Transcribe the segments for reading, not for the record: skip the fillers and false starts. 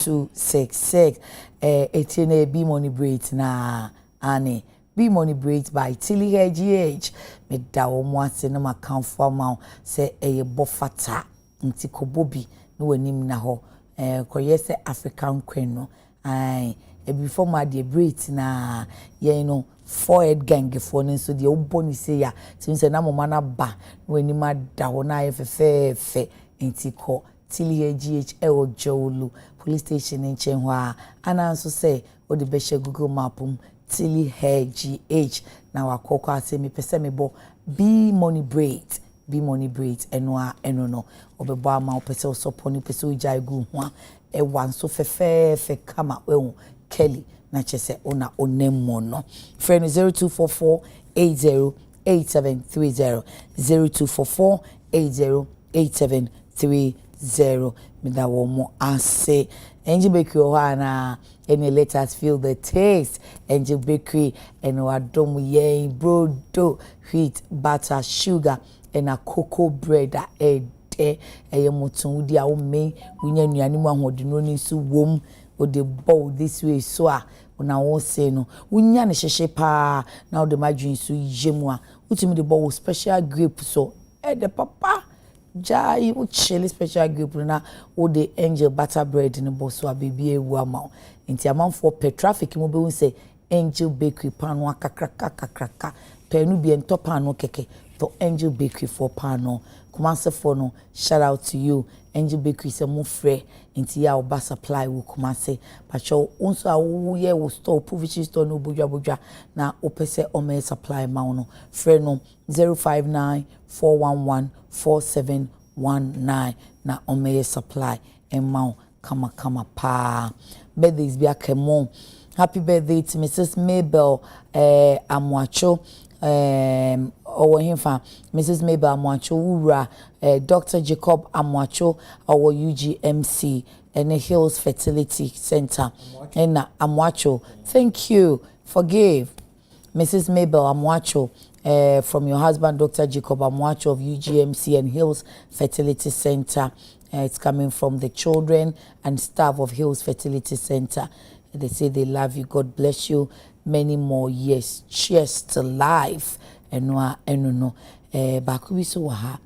266 etine be money braids na ane be money braids by Tilly GH me da omo ase na account for ma say eye bofata nti kobobi no wanim na ho koye say African queen no ai before ma de braids na ye no forehead gang for no so de oboni say ya since na mama na ba no wanim da ho na ye fe nti ko Tilly GH Jolu police station in Chenhua ananso say o de be Google mapum Tilly GH na wakoko ase me pese me bo be money braids enwa enono obebo ama opese osoponi pese ojai gu ho e wanso fe kama we Kelly na chese ona onemo no friend 0244 808730 0244 808730 mida womo ase Angel Bakery ohana any let us feel the taste Angel Bakery and wadom ye brodo wheat butter sugar and a cocoa bread e mutun udi a o me unya nuane mu ahode no ni so wom o de bowl this way so a una won say no unya ne hyehye pa na o de madwin so yemu a utimi de bowl special grape so e de papa jai u chili special grape na o de angel butter bread ni boso a baby ewu ama nti amanfo pe traffic mo be won say Angel Bakery pano akakraka penu bi ento pano keke to Angel Bakery for pano Kumase for no shout out to you Angel Bakery se mo frɛ nti ya oba supply wo Kumase pacho unso a wo ye wo store provision store no bodwa na opese o me supply ma no frɛ no 0594114719 na o me supply emma kama pa birthdays bi akemo. Happy birthday to Mrs. Mabel Amwacho Mrs. Mabel Amwacho Ura Dr. Jacob Amwacho our UGMC and Hills Fertility Center and Amwacho. Thank you. Forgive Mrs. Mabel Amwacho from your husband Dr. Jacob Amwacho of UGMC and Hills Fertility Center. It's coming from the children and staff of Hills Fertility Center. They say they love you. God bless you. Many more years. Cheers to life. No. Bakubi so ha.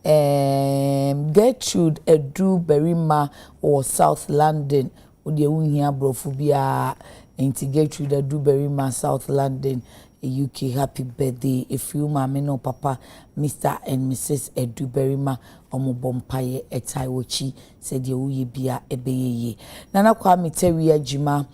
Gertrude Edu Berima or South London. Odi unhia brofubia. Enti Gertrude Edu Berima South London. UK happy birthday. If you mama no papa Mr. and Mrs. Edu Berima omo bompaye etaiwochi said ye uye bia ebeye. Nana Kwame Teria Jima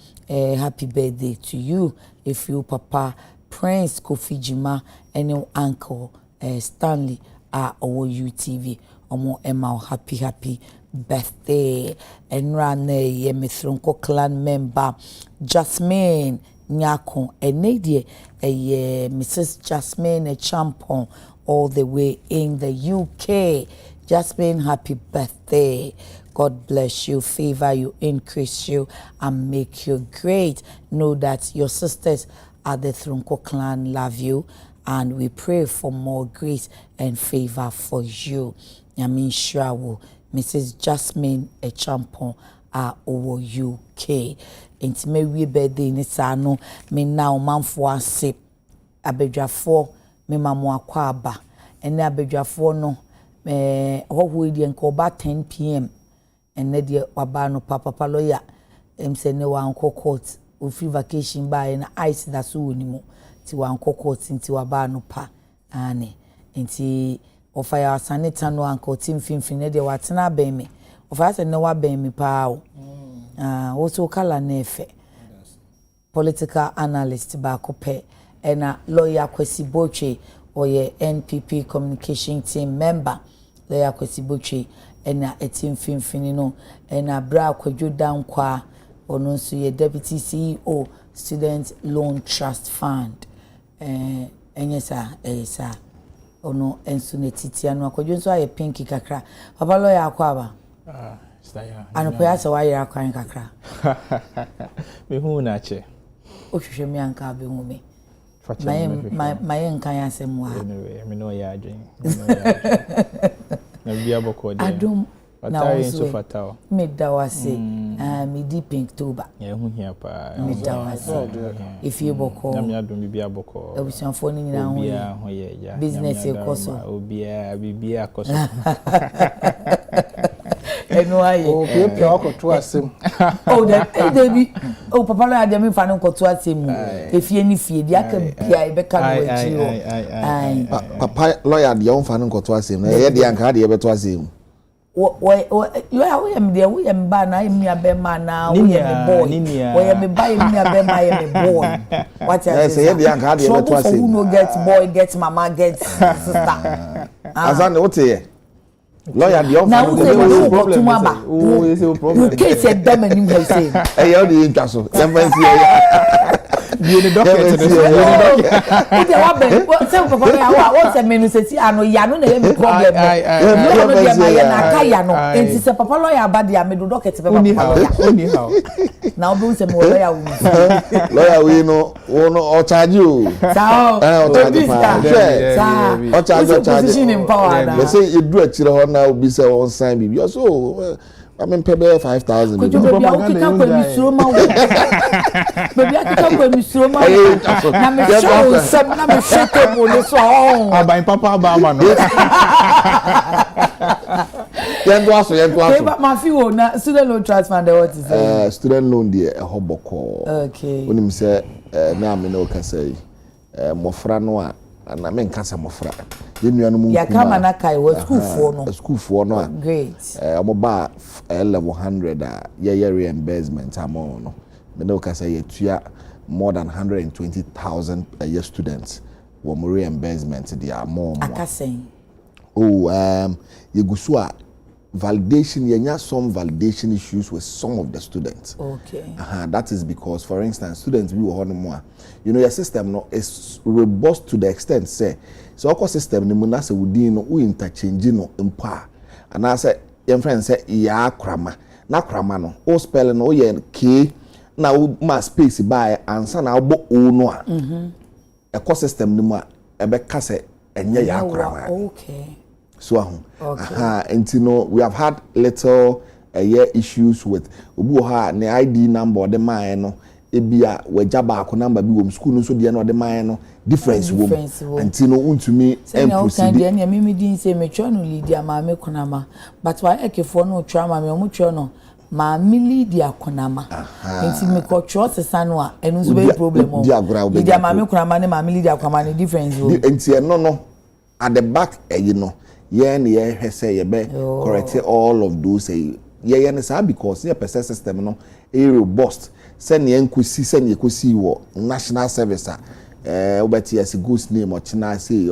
happy birthday to you. If you papa Prince Kofi Jima and your uncle Stanley are our UTV omo Emma happy birthday. And rane ye Mithronko clan member Jasmine Nyako enedie Mrs. Jasmine Champon all the way in the UK. Jasmine, happy birthday. God bless you, favor you, increase you, and make you great. Know that your sisters at the Thrunko clan love you, and we pray for more grace and favor for you. Yamin Shawo, Mrs. Jasmine Champon are over UK. Inti me wie birthday ni sa no me na o manfo ase abedwafo me mamo akwa aba ene abedwafo no hoho die nko ba 10 pm ene die waba no papa lawyer se ne wa nko court o free vacation ba na ice da so wonimu ti wa nko court nti waba no pa ane nti o fire sanita no anko tim finfin ne die watena ben me o fire se ne wa ben me pa o also kala nefe political analyst ba kope ena lawyer Kwesi Boche or ye NPP communication team member lawyer Kwesi Boche ena etim finfini no ena bra kwadwo dankwa ono nso ye deputy CEO student loan trust fund enyesa ono enso netitia no akwadwo nso aye pinki kakra papa lawyer akwaba Anopoya se wa yira kwan kakra. Me hu na che. O hwehwe me anka be hu me. My nkan asem wa. Me no ya adwen. Na bia boko de. Atari nso fatao. Me da wase. Me di pink toba. Yeah, hu hia pa. Me da wase. If you boko. Na me adom bibia boko. Ebusanfo ni nyina ho. Obia ho ye ya. Business ekoso. Obia bibia koso. Eno aye. O pe okoto asem. Oh that be. Oh papa lo ade me fa no koto asem. Efie ni fie dia ka bia e be ka no achi o. Papa lawyer de on fa no koto asem. Na ye de anka de ye beto asem. We am there, we am ban, I am near Bema now, we am a boy. We am a buy near Bema, I am a boy. What I say, the young card, who no gets boy, gets mama, gets sister. As I know, lawyer, the young now, is a problem. You can't say them and you say, I only in Castle. You the doctor. What's a minute? I know Yano, the problem. And it's a papa lawyer, but the amido docket. Anyhow, now do some more lawyer, we know, or charge you. Or charge in power. Let's say you do it to the now, be so on sign. You're so. I mean, pay 5,000. Baby, I can come with Nsroma. Baby, I can come with Nsroma. I'm sure some. I'm sure this one. I buy Papa Bama. Then go ask. Okay, but my few na student loan trust fund. What is it? Student loan there a hoboko. Okay. When him say, na me no can say, mofra no a. And I mean, cancer mofra. Ya kama na kai was school for no. School for no. Great. I'm about level 100. Yeah, reimbursement. I'm on. No. Me no can say you more than 120,000 a year students. Wo more reimbursement. They are more. Akaseng. Oh, you go so validation. You have some validation issues with some of the students. Okay. That is because, for instance, students we will more. You know, your system no is robust to the extent say. So our system ni muna se wudi no we interchange no mpa. And I say your friend say ya krama. Na krama no o spell no ye k na o ma space by answer na obo o no a. Ecosystem ni mu a ebe ka se enye ya krama. Okay. So and you know we have had little issues with obu ha ne ID number the man no ebia wejaba ko number bi wo school no so de no the man no difference wo and you know untumi proceed dey na me din say me twa no Lydia ma me konama but why ekefo no twa ma me omo twa no ma me Lydia konama enti me ko twa sesa no a enu so be problem o Lydia ma me konama ne ma me Lydia konama ne difference wo enti no at the back you know yeah say you be correct all of those say yeah because your person system no e robust send ye nkosi wo national service obeti as ghost name or china say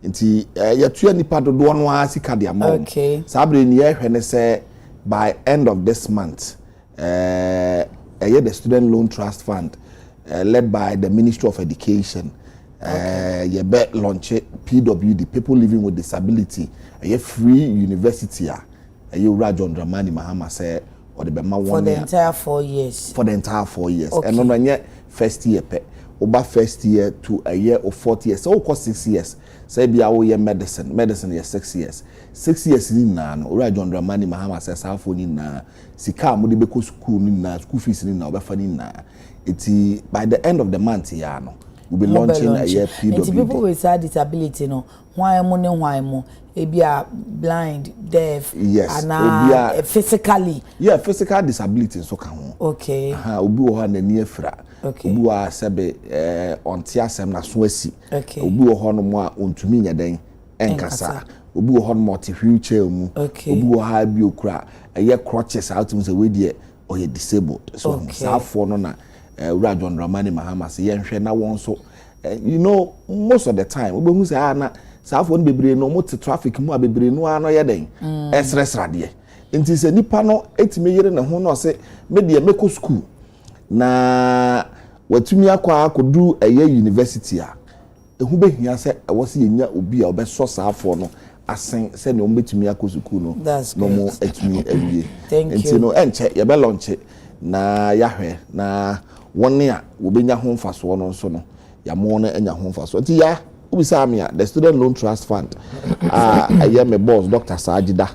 nti ya tua nipa dodo no asika de amount sabre ni ye hwene say by end of this month the student loan trust fund led by the Ministry of Education you bet launch PWD, people living with disability, a free university. You John Dramani Mahama say or the Bema 1 for the entire 4 years. For the entire 4 years. And on yet first year over first year to a year of 40 years. So of course 6 years. Say be our year medicine is 6 years. 6 years in na Ora John Dramani Mahama says half in na sika mudi beko school ni na school fees ni na obefani na. It's by the end of the month ya no. We'll be launching a year PWD. And people with disability, no, why mo, ebia blind, deaf, yes, and physically. Yeah, physical disability so can. Okay. Obi wo ha na ni afra. Okay. Obi wa sebe onti asem na so asi. Okay. Obi wo ho no mo a ontumi nya den enkasa. Obi wo ho no mo te wheelchair mu. Okay. Obi wo ha bi okura eye crutches out mu say we dey or you disabled. So for no na John Dramani Mahama say yenhwe na won so you know most of the time we hu say na safo no bebre no mo traffic mu bebre no ano ye den esresra de enti se nipa no etime yire ne ho no say me de meko school na watumi akwa akodu eye university a ehu behia say ewo se yenya obi a obeso safo no asen se ne ombetumi akosuku no no mo etumi awie enti no enche ye be launch na yahwe na wone a wobenya ho mfaso no so no ya mo na enya ho mfaso nti ya Ubisamia, the Student Loan Trust Fund. I am a boss, Dr. Sajida,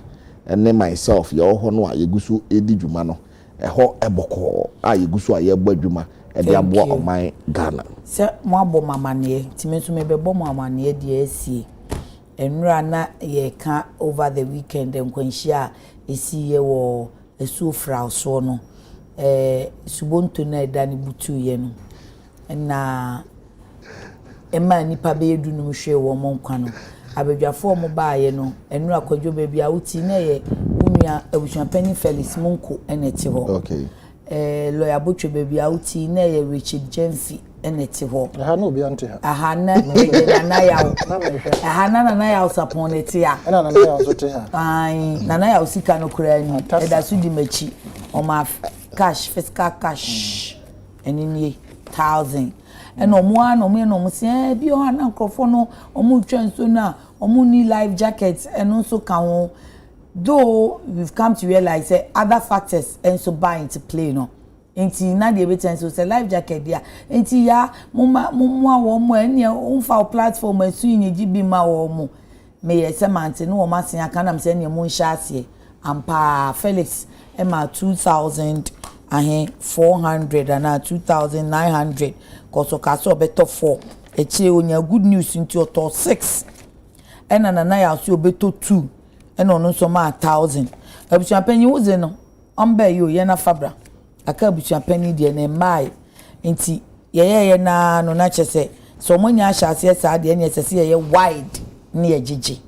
and then myself, your honor, Yegusu Edi Jumano, a ho eboko, Yegusu Ayebo Juma, and the abo of my Ghana. Sir, Mabo Mamanie, Timesu may be Bomama near DSC, and Rana ye can't over the weekend and when she is ye or a sufra sono, Subuntu ne Dani Butu yeno, and na. Emma nipa be edu no hwe wo monkwano abedwafo mo baaye no enura kwadwo baby a wuti na ye unua abusuapani Felix Munko eneti ho okay lawyer botwe baby a wuti na ye Richard Jenfi eneti ho aha no obi ante ha aha na na yawo aha na yawo saponeti ya na yawo so te ha ai na yawo sika no kura ni eda su di machi o ma cash fiscal cash enini 1000 eno mo ano me no mo se bi o ana nkrofo no omo twenso na omo ni life jackets eno so ka ho though we've come to realize other factors enso buy into play no enti na de beten so say life jacket dia enti ya mo wo mo ene o fa platform asu yin gibi ma wo mo me ye se mante no wo masen aka na me se ne mo nhya ase ampa Felix ema 2000 400 and 2,900 koso kaso beto 4 echi onya good news into your 6 ena na ya so beto 2 ena ono so ma 1000 abusu apanyi wuze no ombe yo ye na fabra aka abusu apanyi de na mai nti ye na no na chese so monya ahase sa de na sese ye wide na ye gigi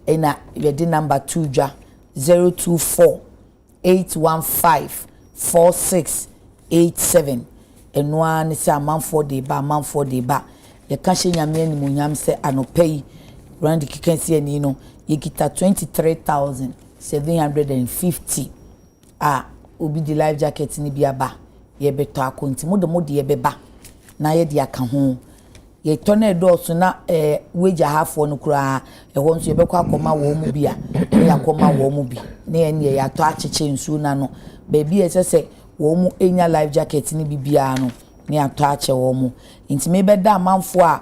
ena ye di number 2 dwa 024 815 4687 enwa ne se amanfo de ba ye ka hye nyame animunyam se anopei rand kikansi ani no ye kita 23,750 obi di life jacket ni bia ba ye beto akonti mo de ye beba na ye de aka ho ye tone do so na weja hafo no kura ho nso ye bekwa akoma wo mu bia ye akoma wo mu bi na ye ne ya to acheche nsu na no baby esese wo mu enya life jacket ni bibia no ne ato ache wo mu nti me beda amanfo a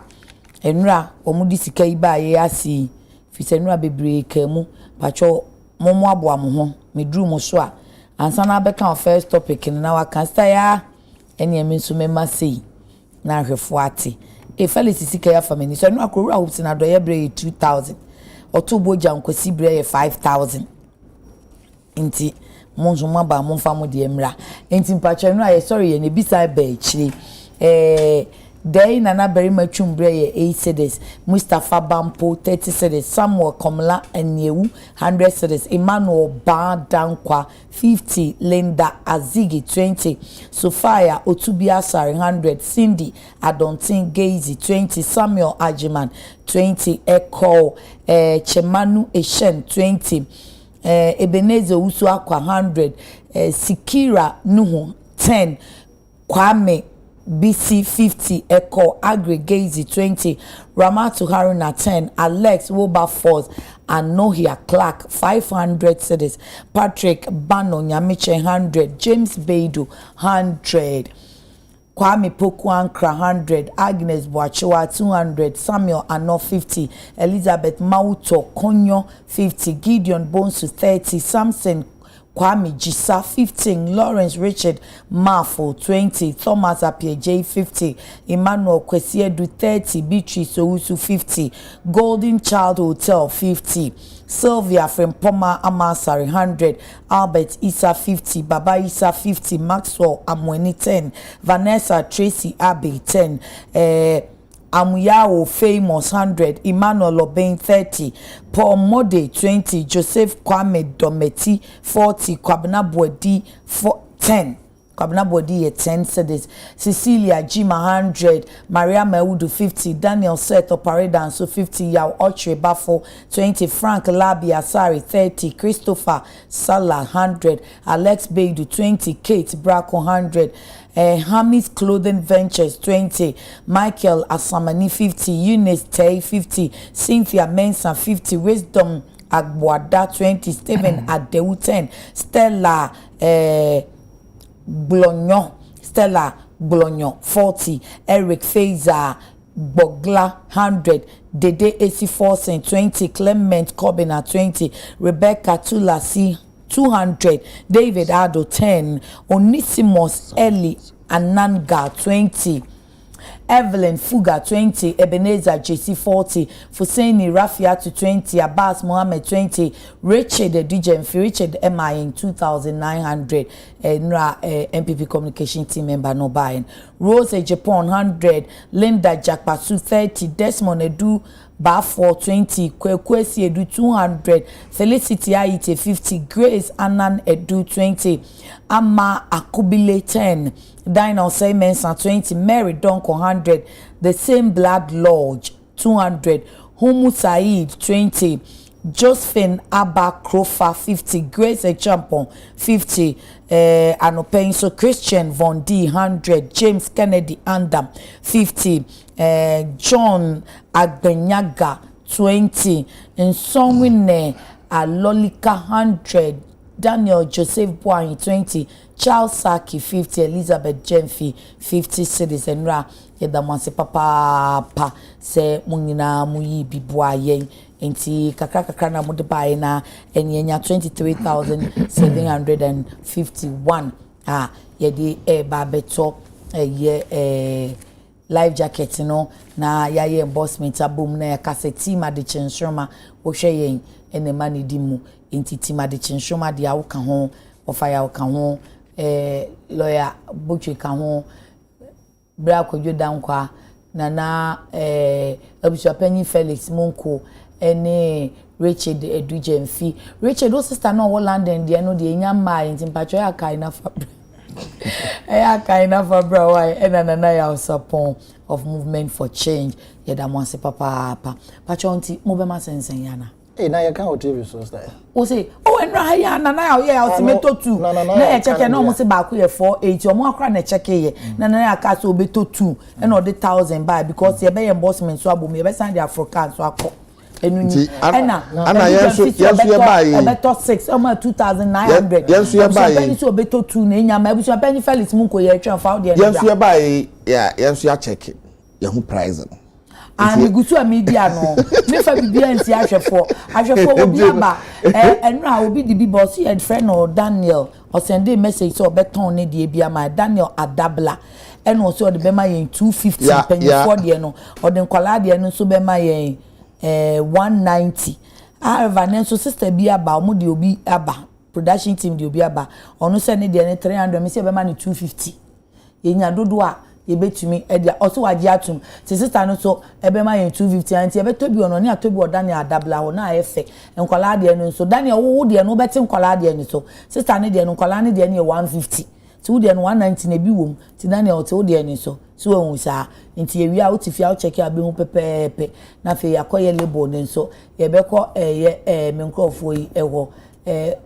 enura wo mu di sika yi ba ye asi fi enura bebre ka mu pacho momo aboa mo ho me dru mo so a ansa na beka first topic na wa kan sta ya ene emi so me ma sei na hwefo ate Felix sika ya family so enura ko wura hope na do ye bre 2000 oto boja nkosi bre ye 5000 nti monzo maba monfa mo de emra enti mpacha no aye sorry ye ne bisa ba chiri dey nana beri matwumbre ye 8 cedis Mustafa Bampo 30 cedis Samuel Komla Enyewu 100 cedis Emmanuel Badankwa 50 Linda Azigi 20 Sofia Otubia Sari 100 Cindy Adontin Geizi 20 Samuel Ajiman 20 Echo Chemanu Eshen 20 Ebenezer Usu Akwa 100 Sikira Nuhu 10 Kwame BC 50 Echo Aggregazi 20 Ramatu Haruna 10 Alex Wilberforce and Nohia Clark 500 cedis Patrick Bano Nyamiche 100 James Beidu 100 Kwame Poku Ankra 100 Agnes Boachewa 200 Samuel Ano 50 Elizabeth Mauto Konyo 50 Gideon Bonsu 30 Samson Kwame Jisa 15 Lawrence Richard Mafo 20 Thomas Apie J 50 Emmanuel Kwesiedu 30 Beatrice Owusu 50 Golden Child Hotel 50 Sylvia Frempoma Amasari 100 Albert Isa 50 Baba Isa 50 Maxwell Amweni 10 Vanessa Tracy Abbey 10 Amuyawo Famous 100 Emmanuel Obain 30 Paul Mode 20 Joseph Kwame Dometi 40 Kwabena Bodi 10 Kwabena Bodi 10 cedis Cecilia Jima 100 Maria Meudu 50 Daniel Seto Pareda so 50 Yaw Ochre Bafo 20 Frank Labi Asari 30 Christopher Salah 100 Alex Beidu 20 Kate Braco 100 Hamis Clothing Ventures 20 Michael Asamani 50 Eunice Tay 50 Cynthia Mensa 50 Wisdom Agboada 20 Stephen Adewu 10 Stella Blonyo 40 Eric Feza Bogla 100, Dede 84 cent 20, Clement Corbina 20, Rebecca Tulasi 200, David Ado 10, Onesimus Eli Ananga 20, Evelyn Fuga 20, Ebenezer JC 40, Fuseni Rafiatu 20, Abbas Mohammed 20, Richard Dijenfi, Richard MI 2,900, Nra MPP communication team member no buying, Rose Japan 100, Linda Jakpasu 30, Desmond Edu Bafo 20, Kwekwesi Edu 200, Felicity Aite 50, Grace Anan Edu 20, Ama Akubile 10, Dino Mensa 20, Mary Donko 100, The Same Blood Lodge 200, Humu Said 20, Josephine Abba Krofa 50, Grace Echampon 50, Anopenso Christian Von D 100, James Kennedy Andam 50, John Agbenyaga 20, Nsonwine Alolika 100, Daniel Joseph Boy 20, Charles Saki 50, Elizabeth Jemfi 50 cities and ra yedamanse papa se mungina muyi bibwa yen enti kakra na mode bae na enyenya 23,751 yedi ba beto life jacket no na yaye embossment abom na yakase team Adekye Nsroma wo hwe yen ene mani di mu enti team Adekye Nsroma dia wo ka ho ofaya wo ka ho lawyer Butchie ka ho bra kodwo dankwa na abusuapanyi Felix Monko ene Richard Edujemfi Richard o sister no wo London de no de enya mai enti mpacho ya kai na fabra ya kai na fabra why na ya support of movement for change yeda mo ase papa pacho nti mo be ma sensen yana na you can TV so style o say o enra ya na ya ultimato 2 na ya check na o mo say ba ku ye 480 o mo akra na check ye na ya ka so obeto 2 and o de 1,000 buy because ye be embossment so abom ye be send the African so akọ enuni ana yesu ye buy obeto 6 o ma 2,900 yesu ye buy so so obeto 2 na enya ma ebusu apani Felix Munko ye twa fa de yesu ye buy yesu ya check ye hu price and gusu media no me fa bibia nti ahwefo obi aba enra obi di bi boss and friend or Daniel or send a message so beton ne die bia ma Daniel Adabla and also the bema yen 250 penny for the no or the kwala de no so bema yen 190 however nen so sister bi aba omo de obi aba production team de obi aba ono send ne de 300 me say bema ne 250 yenya dodo a yebetumi edia also waje atum se sister no so ebema yen 250 anti ebetobi ono ne atobi odane Adabla ho na efe nkwala de no so Daniel wo de no beti nkwala de ni so sister ne de no nkwala ne de ne 150 ti wo de no 190 na bi wom ti Daniel ti wo de ni so ehun sa nti ewia wo ti fi a check abe hu pepepe na fe yakoye label ne so yebekọ me nkrofo yi ewo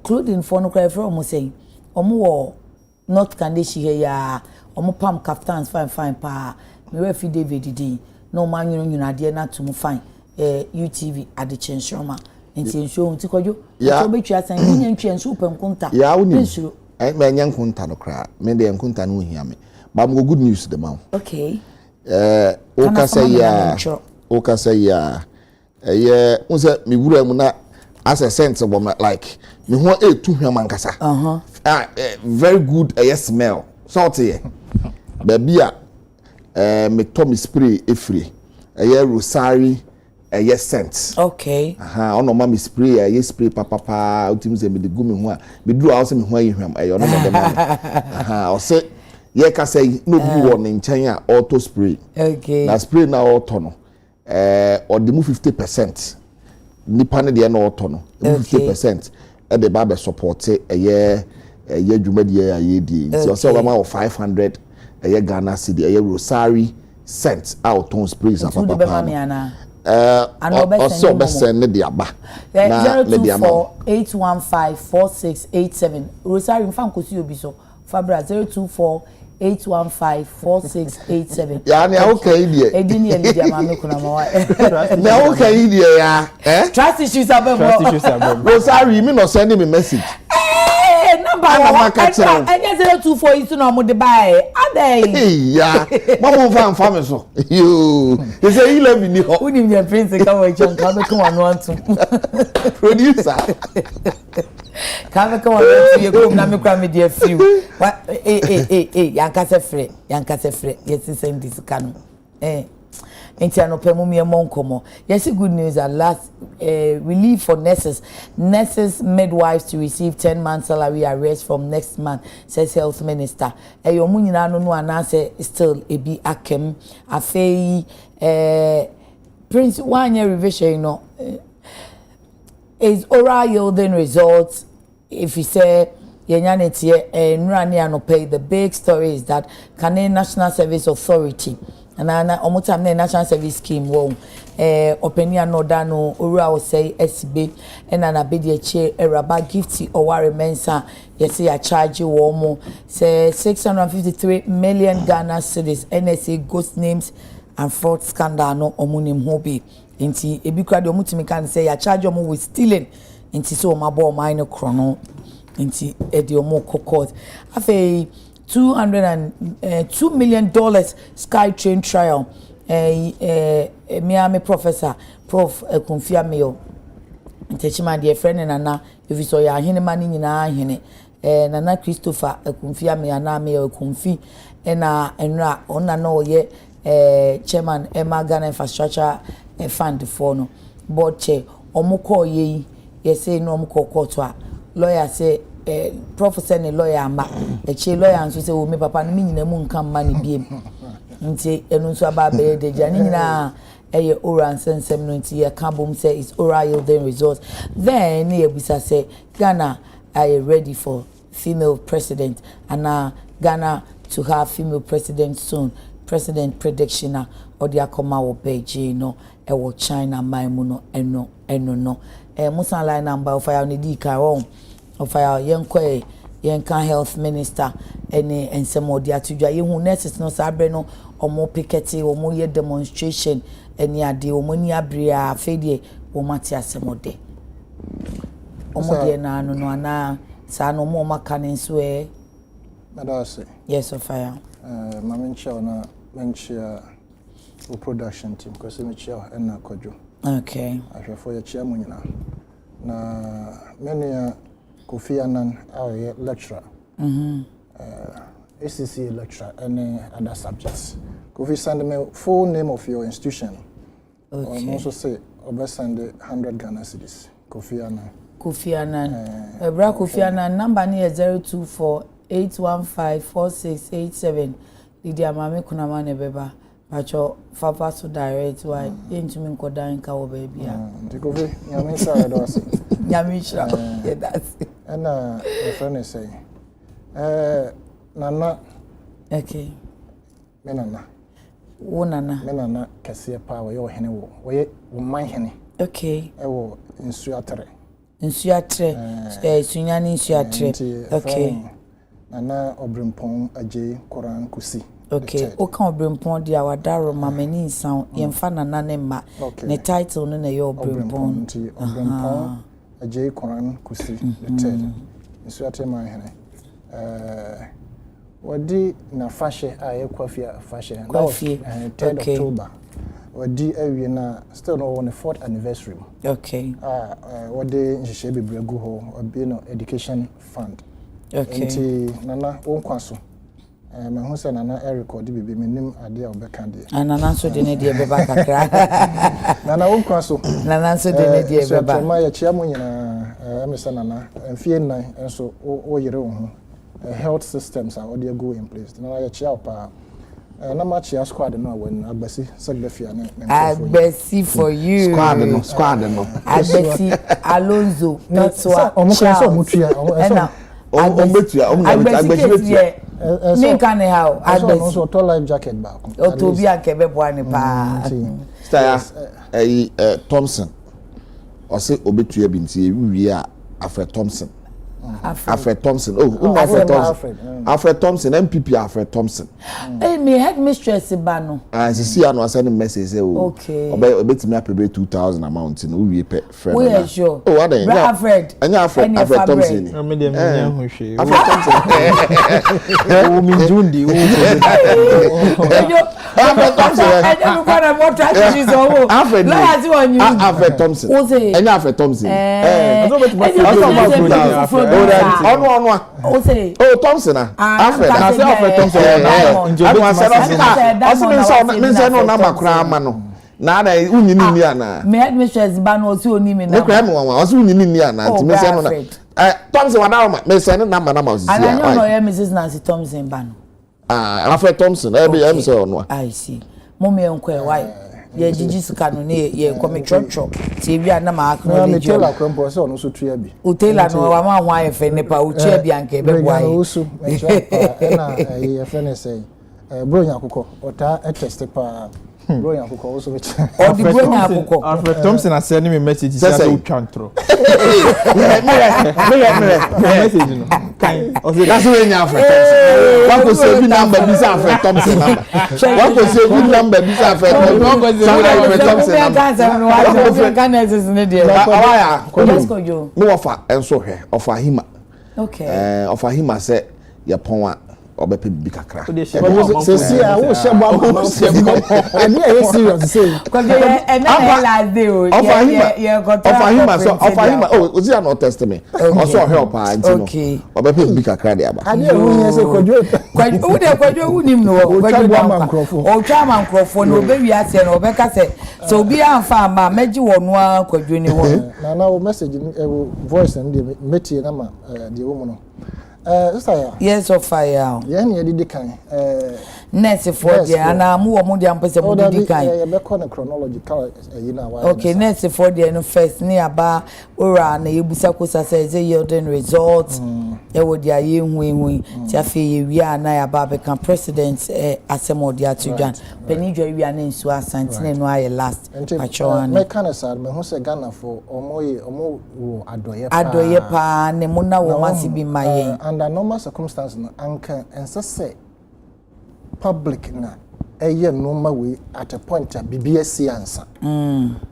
clothing for no cry from say omo wo North Kandeshi he ya omo pam caftans fine pa me refi David di no man nyunu ade na to mu fine UTV Adekye Nsroma enti nsho nti kodwo so betwa san nya ntwe nso penkunta ya woni me nya nkunta no kra me de nkunta no hia me ba mo good news the man okay o ka say ya unse me wura mu na as a sense of like me ho tu hwama nkasa very good smell salty baby me to me spray efre rosary scent okay ono ma me spray spray papa ultim se me de gumi ho a me duru house me ho ayihwam ono mo de ma o se ye ka say no bi won nchen a auto spray okay na spray na auto no or the move 50% nipa ne de na auto no 50% e de ba be support dwumadi aye di so say o ma 500 Ghana cedi rosary scent out on sprays and papa also best send the aba na 024-815-4687 rosary mfan kosi obi so fabra 024-815-4687 ya ni okay die edini elidia ma me kuna ma wa na okay die ya trust issues abemo rosary me no send me message number one enye 024 is no mo de buy. Adey. Yeah. Mama fan so. You say 11 ni ho. Who nim your prince come we chon ka be come one want to. Producer. Come on, you go na me kwa me dey few. What yankase frɛ. Yes send this kanu. Enti anopemu me monkomo. Yes, good news at last. Relief for nurses. Nurses midwives to receive 10 months salary arrest from next month, says Health Minister. Yomu nyina no anase still ebi akem. Afei Prince one year revision no is oral yielding results. If you say yenyanete nrani anope, the big story is that Kane National Service Authority and omutam na national service scheme wo openia no da no owura wo say SB and na Adekye che eraba gifty oware mensa yesi ya charge wo mo say 653 million Ghana cedis NSA ghost names and fraud scandal no omunim hobi nti ebi kra de omutimi kan say ya charge omo with stealing nti so mabo mine krono nti e de omo court afei $202 million SkyTrain trial. Miami professor, Prof. Konfiamio. Ntechima dear friend and Nana, if you saw ya hine mani nyina hine. Nana Christopher Konfiamio na me Konfi ena enra ona no ye chairman Emma Ghana Infrastructure Fund for no. Board chair omukọ ye say no omukọ court a lawyer say professor ne lawyer ama eche lawyer nso say o me papa no me nyina mu nka ma ne biem nti enu nso aba be de jani nyina eye oral sensem no nti ye ka bom say is oral yielding results then ye bisa say Ghana are ready for female president and Ghana to have female president soon. President prediction or the akoma wo Beijing no e wo China maimu no eno no musan line number of fire ne di ka won of fire yenko yenka health minister ene ensem odi atudwa ye hu nurses no sabre no omo picketi omo ye demonstration ene ade omo ni abre a fedie o mati asemode omo de na no no ana sa no mo maka ne nso Madase. Yes of fire Mama nchia na menchia o production team because me chia na kwadwo. Okay. Ahwefo ya chia munyina. Na many Kofi Annan our lecturer. ACC lecturer and other subjects. Kofi send me full name of your institution. Okay. I also say send 100 Ghana cedis. Kofi Annan. Kofi Annan. Bra Kofi Annan number ni 0248154687. Lydia mame kuna mane beba. Pacho Papa so direct why yentumi nkoda nka wo baby a. Kofi nyame sha do ase. Nyame sha. Yeah, that's it. And a friend is saying, Nana. Okay. Menana. Wo nana. Menana kasiye power yo hene wo. Wo man hene. Okay. Ewo insuatre. Insuatre. Sunyani insuatre. Okay. Nana obrimpon aje koran kusi. Okay. O kan obrimpon dia wadaro mamani nsan yemfa nana ne ma. Ne title no na yo obrimpon. Obrimpon aje koran kusi the third. Insuatre man hene. Wadi na fashe aye kwafia fashe. That was 3rd October. Wadi ewie na still no on the 4th anniversary. Okay. Wadi nhihye bebre gu ho obi no education fund. Okay. Nti nana wonkwaso. Me hu se nana record bibi menim ade a obeka de. Nana so de ne de beba kakra. Nana wonkwaso. Nana so de ne de beba. So ma ya chia mo nyina emisa nana mfie nan enso wo yere wo ho. Health systems are already go in place. Nana ya chia pa na ma chia squad no when agbasi segdefia na. Agbasi for you. Squad no. Agbasi Alonso. That's why omukanso mutua. Ombetua agbasi me can how agbasi also to life jacket back. O to bi akebe boane pa. Staya Thompson. O say obetua bi nti wi a afre Thompson. Alfred Thompson. Oh, Alfred Thompson. Alfred Thompson, MPP Alfred Thompson. Me headmistress Bano. And see, I know send a message. Okay. Bet me up pay 2,000 amount. No, we pay friend. We are sure. Oh, what then? Alfred. And Alfred Thompson. Alfred Thompson. Oh, me Jundi. Alfred Thompson. Alfred Thompson. And Alfred Thompson. Oh, Thompson. Alfred. I say Alfred Thompson. Na unini ni ana. Me headmistress ba no osi onimi na. Me kra me wan osi unini ni ana nti me say no na. Thompson wana ma me say no na ma osi. Ana nyo no ye Mrs. Nancy Thompson ba no. Alfred Thompson e be am say ono. I see. Mo me enko e why. Ye jiji suka no ne ye come choncho. Ti ebi ana ma akno le je. Na krompo say ono so tua bi. Utela no wa ma hwan ye fe ne pa utua bi anke be boy. Na usu me cha na ye fe ne say bro nyakoko ota test pa. Bro yakoko also with Alfred Thompson has sent me a message. He says you can't throw. Message no. That's when Alfred Thompson. What was the number? This Alfred Thompson number. What was the number? This Alfred Thompson. Let's go you. No offer and so here offer him. Okay. Offer him I say yapon obepe bibi kakra. Se see I wo she bo and here serious say. Cuz e na last day o. Offer him oh ozi an test me. Also help and no. Obepe bibi kakra dey aba. And here who say kwadwo unim no. O twa man krofo no be wi ase no obeka say so obi amfa ma meji wonu a kwadwo ni wo. Na o message voice and the metie na ma the woman no. Yes of fire. Yeah, near the can. Nurse for the ana mu wo mu dia mpese mu di kan. Yeah, be call chronological okay, nurse for the no first ni aba ora na yebusa kosa say yielding results. E wo dia ye hu ti afi ye wi ana ya ba be kan president asemo dia tudwan. Peni dwa wi ana nsu asantene no aye last pachoan. Me kan sad me hu say Ghana for omo wo adoye pa ne mu na wo masi bi maye. Under normal circumstances no anka ense say public na eye normal way at a point a BBS answer.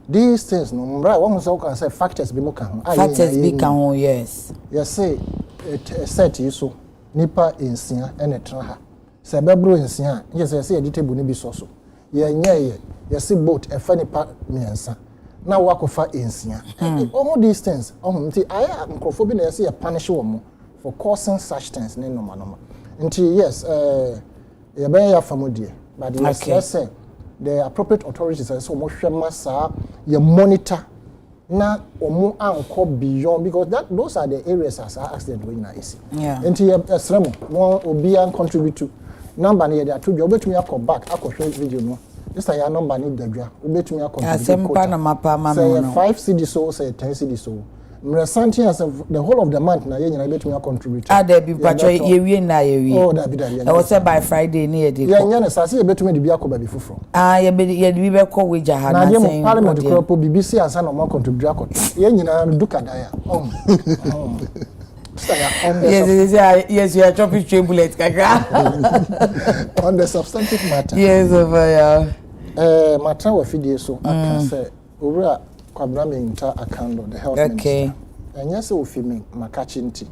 These things no mra one so can say factors be mo kan ho. Factors be kan ho, yes. Yes say it set you so nipa ensia ene tra ha. Se bebro ensia, yes say the table ni bi so so. Ye nye ye say boat e fa nipa miensa. Na wakofa ensia. All these things nti aya mkrofo bi na ye say punish wo for causing such things no normal. Until yes, you be ya famodie, but yes, let's say the appropriate authorities are so much massa you monitor na omo anko beyond because those are the areas as accident we na isi. Yeah. Until esremo mo obi an contribute to number na ya to you obetumi akọ back akọ video no. This is your number ni dadwa obetumi akọ contribute. Asempa na mapa ma no. Say 5 cedi so say 10 cedi so. Mresanti as the whole of the month na ye nyina betumi contribute. There be pacho ye wie na ye wie. Oh that be that. I was say by Friday ni ye dey. Ye nyane sase ye betumi de bi akoba bi fufuro. Ye bi be ko wager ha na say. Na parliament crop BBC ansa na mo contribute akoto. Ye nyina duka daya. Yes, you are chopping stray bullets kaka. On the substantive matter. Yes, over matter wa fidie so aka say owura Kwabrame inter account the health minister. And yes, ofimi makachinti.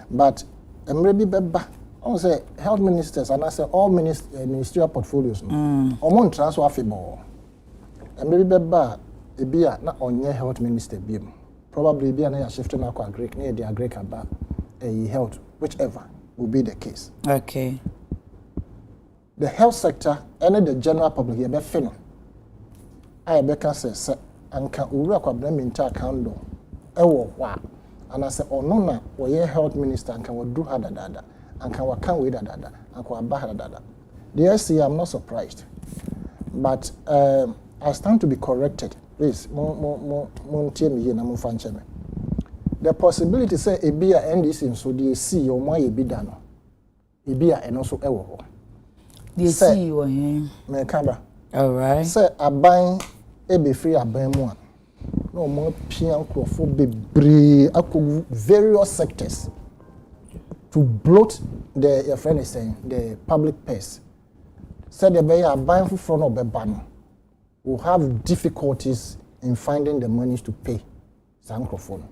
But emre bi beba. I say health ministers and I say all ministerial portfolios. Omon transfer afibo. Emre bi beba ebia na onye health minister bi. Probably ebia na ya shift na kwa Greek na the Greek aba health whichever will be the case. Okay. The health sector and the general public ye be fino. I be can say anka owura Kwabrame inter account do ewo wa ana se ono na wo ye health minister anka wadu hadadada anka waka we dadada anka waba hadadada. Yes, I'm not surprised, but I stand to be corrected. Please mo tie me here na mo fa nche me. The possibility say ebia NDC so the see o mo ye bi da no ebia eno so ewo ho the see wo he me ka ba all right say aban ebe free aban mu a no more pianco bebree akɔ various sectors to bloat the your friend is saying the public purse. Said the buyer buying from no bebano will have difficulties in finding the money to pay some microphone.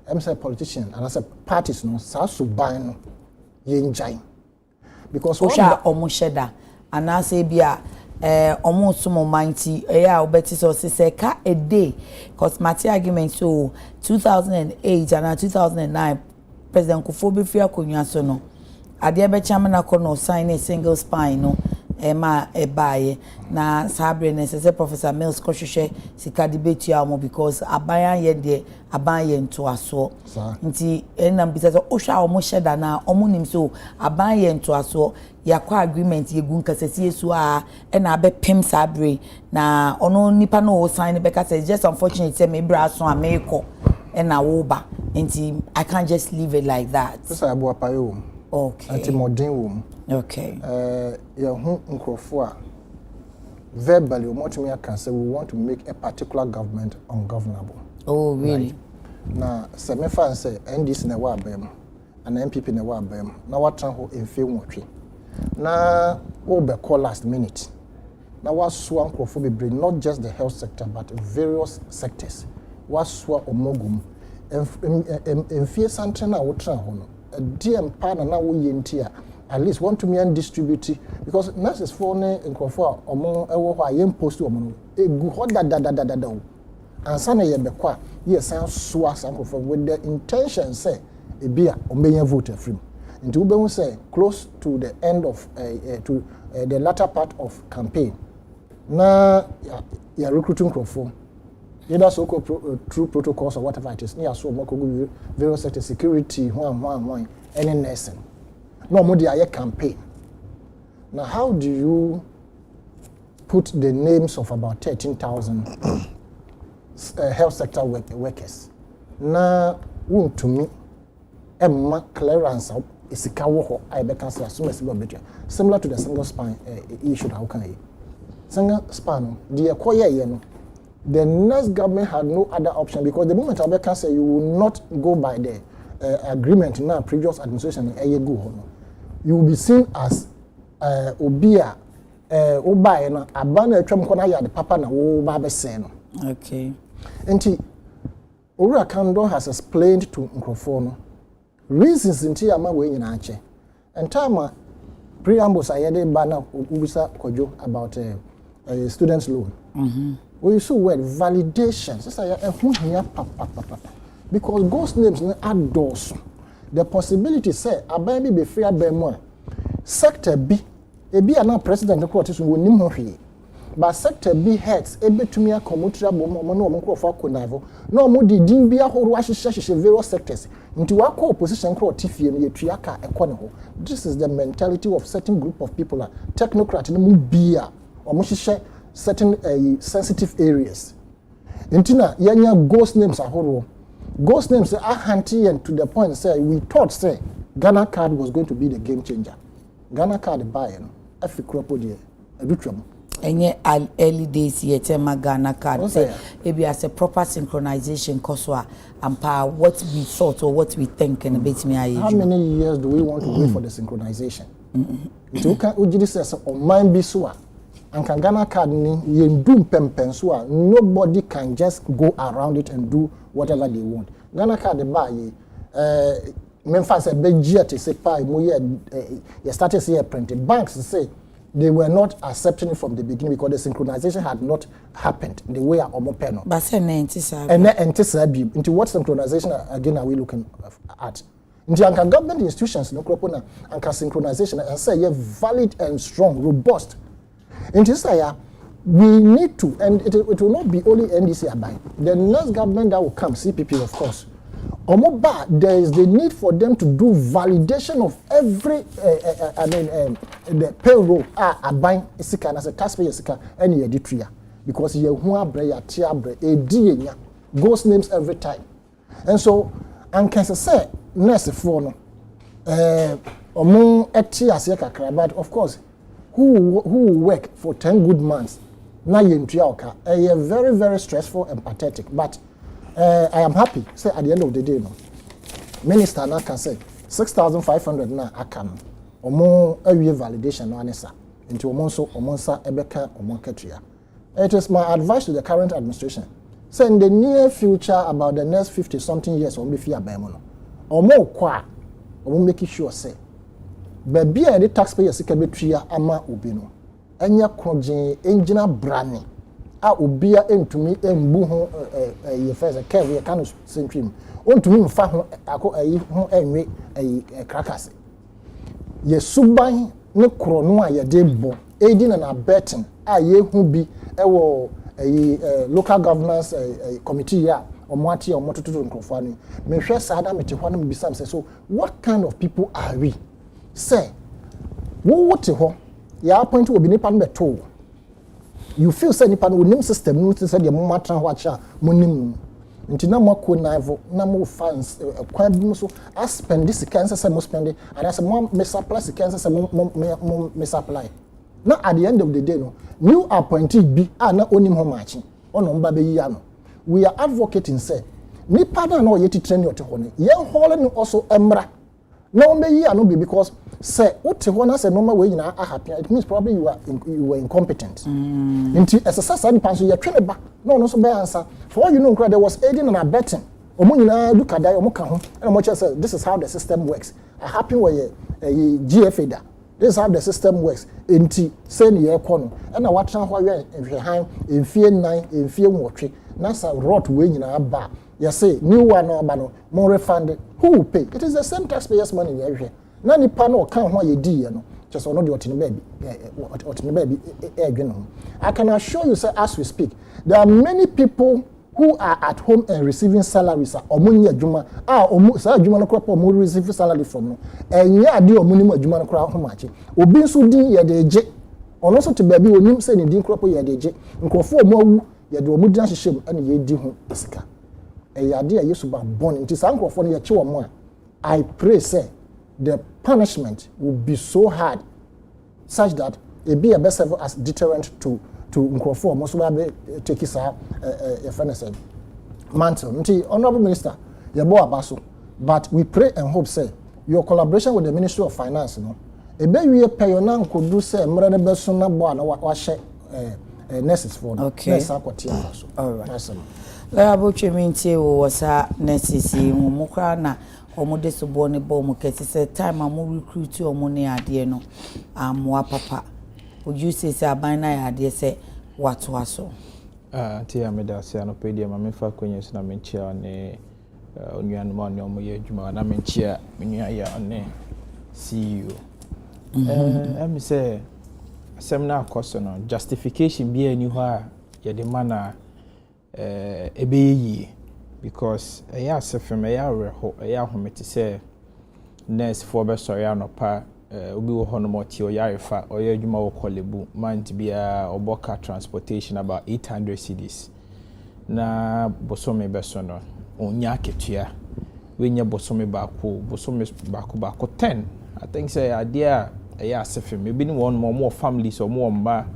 I'm say politician and I say parties no sa so buy no yenjai because osha omusheda and I say bia omo sumo mighty obeti so say ka a day cause Mati argument so 2008 and 2009 President Kufuor Befia Konwa so no ade be chairman no sign a single spine no Emma Ebaye na sabre necessary Professor Mills Koshushe sika debate ya mo because aban ye de aban ye nto aso nti enam bisa so ohwa omo sheda na omo nim so aban ye nto aso yakwa agreement ye gun kasesi esu a na abe pem sabre na ono nipa no sign be kase just unfortunate say me bra so ameko na wo ba nti I can't just leave it like that. Professor Abuapayo. Okay. Anti-modern womb. Okay. Verbally, what can say we want to make a particular government ungovernable. Oh, really? Right? Now, some fans say NDC na wa bem, and MPP na wa bem. Now what tran in film watch. Now, be call last minute. Now what swan crofobia not just the health sector but various sectors. What swa omogum. And fear something na what tran hono. A DM partner na wo yentia. At least want to me and distribute because nurses for ne nkofo omo ewo ho ayem post omo no egu ho da ansa na ye bekwa ye san so asam for with the intention say e bia omenya vote free nti wo be say close to the end of the latter part of campaign na ya recruiting nkofo either so through protocols or whatever it is near so mo go various sector security one any nursing. No more the campaign. Now, how do you put the names of about 13,000 health sector workers? Now, to me, Emma clearance is a cow. I beckon as soon as similar to the single spine issue. How can I? Single spine, the acquire, the next government had no other option because the moment I beckon say you will not go by the agreement in our previous administration. You will be seen as obia obae na abana atwam kona ya de papa na wo ba be sen no. Okay. Enti Owura Kando has explained to Nkrofo no reasons nti ama we nyina ache. Entama preambles ayede ba na ubisa kojo about a student's loan. We use word validation. So say ehun hia papa because ghost names na adults. The possibility say aban be free aban sector B ebi ana president the court is wonim ho hwe but sector B heads ebetumi akomutra bom mo na omo krofo akonavo na omo di din bi ahoro ahyehyehye various sectors nti wako opposition court tifie no yetua ka ekɔ ne ho. This is the mentality of certain group of people are technocrat no mu bia omo hyehyɛ certain sensitive areas nti na yanya ghost names ahoro. Ghost names are handy and to the point say we thought say Ghana card was going to be the game changer. Ghana card buy no afi kropo de adutwam. Enye early days yete ma Ghana card say ebi as a proper synchronization koswa ampa what we thought or what we think and bit me aye. How many years do we want to wait for the synchronization? It can ujidi says on mind be so and can Ghana card ni yendum pempen so nobody can just go around it and do whatever they want. Ghana card buy Memphis say begia to say pay mo ye started say printed banks say they were not accepting it from the beginning because the synchronization had not happened the way omo pen. But say into what synchronization again are we looking at? Into anka government institutions no kropo na anka synchronization and say valid and strong robust. Into say we need to, and it will not be only NDC abide. The next government that will come, CPP of course. Omoba, there is the need for them to do validation of every, the payroll abide isika and as a taxpayer isika any editria because ye huabre ya tiabre edi ghost names every time, and so and can say next for no, omo etias ye kakra, but of course who will work for 10 good months. Na yentua oka very very stressful and pathetic but I am happy say at the end of the day no minister now can say 6,500 na aka no omo awie validation no anesa nti omo nso omo nsa ebeka omo ketua. It is my advice to the current administration say in the near future about the next 50 something years omo be fi abemo no omo kwa omo make sure say baby and the taxpayers sika betua ama obi no enya krogen engina brane a obia entumi embu ho ye first care we kan sentrim ontumi mfa ho ako ho enwe crackers ye suban ne kro no a ye de bo aiding and abetting a ye hu bi ewo local governance committee ya omoati omototo nkrofo ani me hwe sada mete ho na mbisam say so what kind of people are we say wo wote ho ya appoint obi nipa no beto you feel say nipa no nim system no say de mo matra ho acha mo nim nti na mo naivo na mo fans kwa bi so I spend this cancer say mo spend and I say mo me supply cancer say mo me supply na at the end of the day no new appointee bi na onim ho machi ono mba be yi ano we are advocating say nipa na o yeti train yote ho ne ye hole no also emra na o be yi ano be because say wote ho na say no ma we nyina happy it means probably you were incompetent nti exercise ni panso ye twene ba no no so be answer for you know there was aiding and abetting omo nyina du kadai omo ka ho and omo say this is how the system works a happy way GFA da this is how the system works nti say ne ye kɔ no na watran ho awe nhwehan emfie 9 emfie 8 na sa rot we nyina ba you say new one no ba no more refund who will pay it is the same taxpayers money we hwe na nipa no kan ho ye di ye no just ono de otine baby edwe no. I can assure you say as we speak there are many people who are at home and receiving salaries omunye adwuma omu sa adwuma no crop omu receive salary from no enye ade omu nim adwuma no crop ho mache obi nso din ye de je ono so te baby onim say ne din crop ye de je nkrofo omu awu ye de omu din ahyehye ane ye di ho sika ade a yesu ba born nti sa nkrofo no ye che omu a I pray say the punishment will be so hard such that it be a best ever as deterrent to nkrofo mo so ba take it a fairness mantle nti honorable minister ye bo abaso but we pray and hope say your collaboration with the Ministry of Finance no e be wie peyona nkodu say mre ne beso na bo na wa hye nurses for nurse akwati aso all right la abotwemi ntie wo sa nurses mu kra na omo de so bo ne bo mo kete say time am recruit omo ne ade no amwa papa would you say aban na ya de say what waso tia me da se anopedia ma me fa kwenyesu na me chia ne onuan ma ne omo ye adwuma na me chia menua ya ne CEO em say seminar course no justification bi ani ho a ye de mana ebeyi because ya sefem ya reho ya homete say nurse for be sorry anopa obi wo hono moti o yarefa o ye adwuma wo kolebu month bia oboka transportation about 800 cedis na bosome beso no onya ketua we nya bosome baako 10 I think say idea ya sefem maybe ni one more families or more mba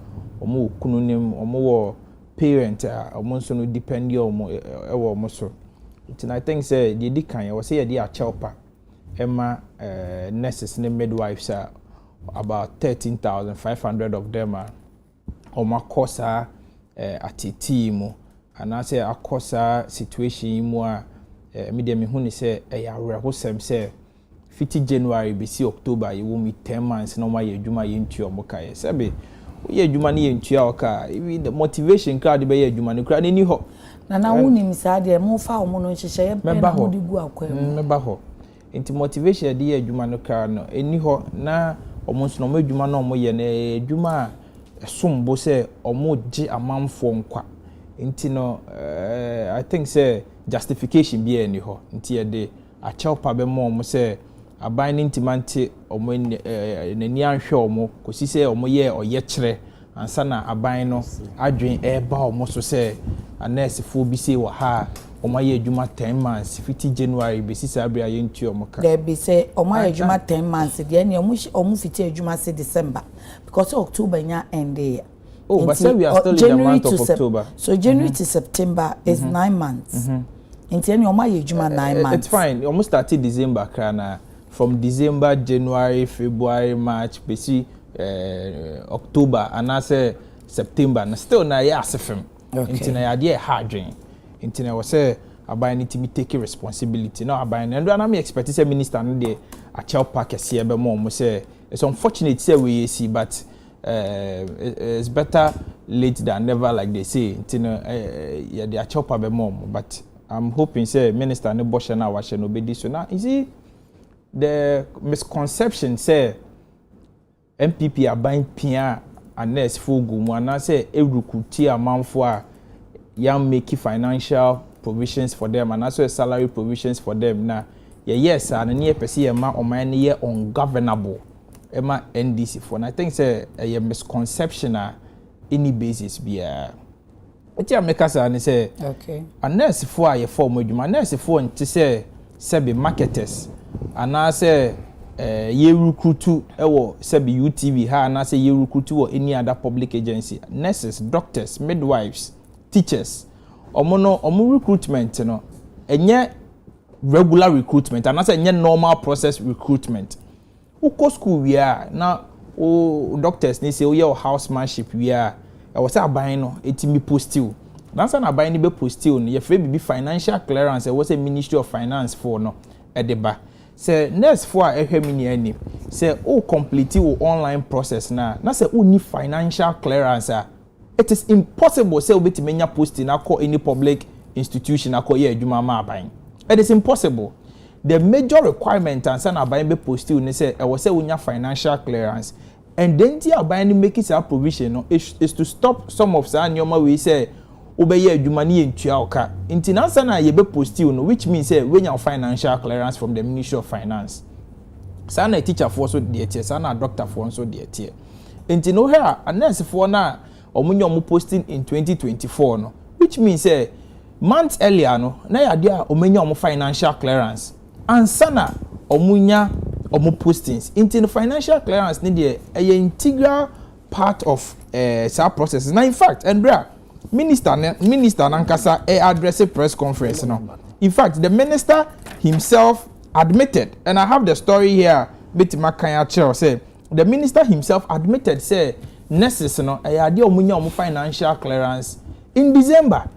omo kununim omo wo parent omo nso no depend omo ewo omo so and I think say the dikan we say ye dey a chelpa Emma nurses and midwives are about 13,500 of them are on my course at a team and I say a course situation more medium who say a rehosem say 50 January BC October you will meet 10 months no my juma into your moka sebe ye juma ni into your car even the motivation card be ye juma ni kra ni ho na woni misade mo fa o mo no hyehyɛ ye pe na mo di gu akwam meba ho inti motivation de adwuma no ka no eni ho na omo nso no adwuma no omo ye na adwuma esombo se omo gi amanfo nkwa inti no I think say justification bi eni ho inti ye de a chelpa be mo omo se aban ni intimante omo nani anhwe omo kosi se omo ye oye kire ansa na aban no adwen eba omo so se anese fo bi se wa ha omaye adwuma 10 months 50 January be sisa abia yentu omoka there be say omaye adwuma 10 months there ne omu fiti adwuma say December because October nya end there. Oh, but say we are still in the month of October. So January to September is 9 months. Nti ene oma ye adwuma 9 months. It's fine. Almost started December krana. From December, January, February, March, besi October, and I say September. And still na ya asefem. Nti na ya dey hard drain. Nti na we say aban need to take responsibility. Now aban and na me expect say minister no dey a child park ese be mo say it's unfortunate say we see, but it's better late than never, like they say. Nti no yeah dey a child park be mo, but I'm hoping say minister no boshe na wa she no be this. So now you see the misconception say MPP are buying pia and nurse for gumu and I say every amanfo a young make financial provisions for them and also salary provisions for them na yes and near pesi ema o man ye ungovernable ema NDC for and I think say a misconception any basis be what you make us and say okay a nurse for a form adwuma nurse for nti say be marketers and I say ye recruit ewo sebi UTV ha na say ye recruit or any other public agency, nurses, doctors, midwives, teachers. Omo recruitment no enye regular recruitment and I say enye normal process recruitment. Uko school we are na o doctors ni say o ye housemanship we are e was say aban no etimi postil. Na say na aban ni be postil no ye free be financial clearance e was say Ministry of Finance for no edeba. Say nurse for ehwemi ani say o complete o online process na say o need financial clearance it is impossible say obeti menya posting akọ any public institution akọ ye adwuma ma aban. It is impossible. The major requirement and say na aban be posting ni say e was say unya financial clearance and then the aban ni make it a provision no is to stop some of say nyoma we say obeye adwuma ni entua oka nti na say na ye be postil no, which means say when your financial clearance from the Ministry of Finance say na teacher for so dey tie say na doctor for so dey tie nti no here a nurse for na omunyo omu posting in 2024 no, which means say months earlier no na ya dia omenya omu financial clearance and sana omunya omu postings nti the financial clearance ni dey a integral part of sa process na in fact and Minister Nankasa address a press conference no. In fact, the minister himself admitted, and I have the story here. Betima Kanya Chel say the minister himself admitted say nurses no ayade omunya financial clearance in December.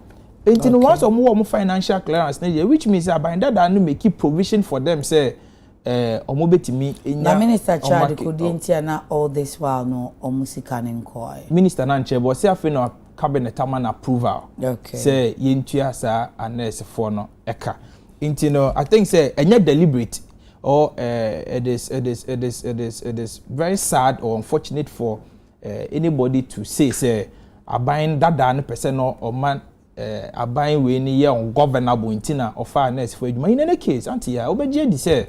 Okay. Once omu financial clearance which means by that no make provision for them say omu betimi the minister charge could na all this while no omu sika nko. Minister Nanche but say afi no cabinet man approval. Okay. Say yentua sa anes for no eka. Intino I think say enye deliberate or it is very sad or unfortunate for anybody to say aban dada no person or man aban we ni ye ungovernable intina of anes for adwuma in any case anti ya obeje di say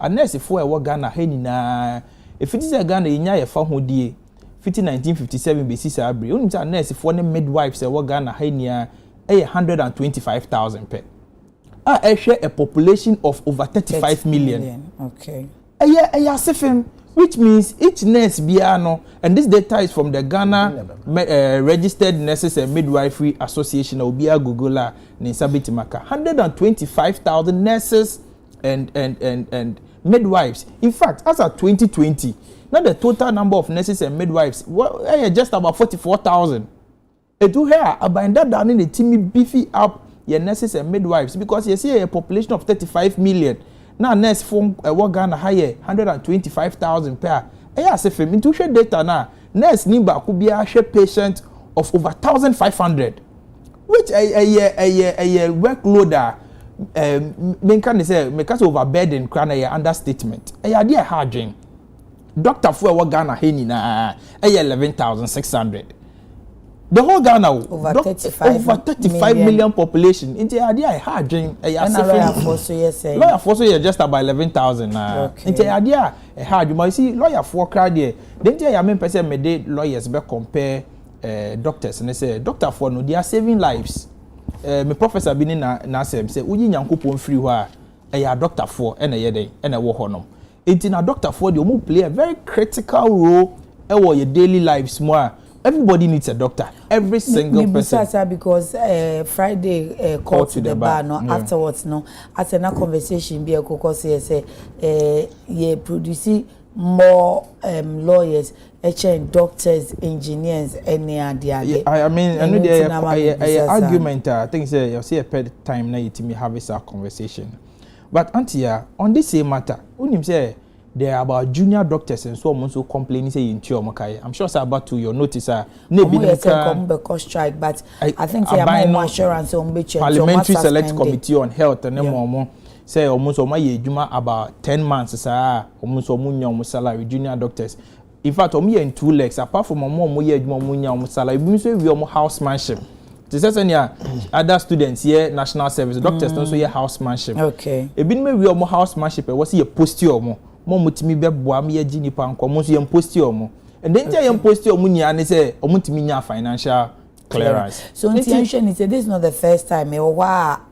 anes for e wo Ghana ha nyina if it is a Ghana nya ye fa hodie 1957 basis abri only say nurse for the midwives e Ghana hania 125,000 per share a population of over 35 million. Okay. Sefem, which means each nurse biano, and this data is from the Ghana Registered Nurses and Midwifery Association or Bia Google Ninsabiti Maka 125,000 nurses and midwives. In fact, as of 2020, now the total number of nurses and midwives just about 44,000. It do here about that down in the team beefy up your nurses and midwives because you see a population of 35 million. Now nurse from Ghana higher 125,000 per. If you into share data now, nurse nimba could be a share patient of over 1,500, which a workload men can say make us overburden crown a understatement. A idea hard dream. Doctor for Ghana heni na 11,600. The whole Ghana over 35 million population. Into idea hard dream. Lawyer for so just about 11,000 na. Into idea hard. You might see lawyer for crowd there. Then I mean person me lawyers be compare doctors and they say doctor for no they are saving lives. My professor been in na say uyi nyankopon free ho a doctor for and a yede and a wo honom. It's in a doctor for the omu play a very critical role in your daily lives more. Everybody needs a doctor. Every single person. Because Friday call to the bar no afterwards no at a conversation be a cause say yeah producing more lawyers, doctors, engineers, any idea. I mean, I know the argument. I think say you see a per time now you me have this conversation. But Antia, on this same matter, when say there are about junior doctors and so on so complaining say in Chiomokai. I'm sure it's about to your notice maybe because strike, but I think say more assurance on Parliamentary Select Committee on Health and more. Say almost about 10 months almost salary junior doctors. In fact, in 2 legs apart from salary we housemanship. This is other students here national service doctors also here housemanship. Okay. E bin me we housemanship was here post mo mutimi beboa me agi nipa nko mo so ye post mo. And then ye post mo nya ne say omutimi nya financial clearance. So intention is this is not the first time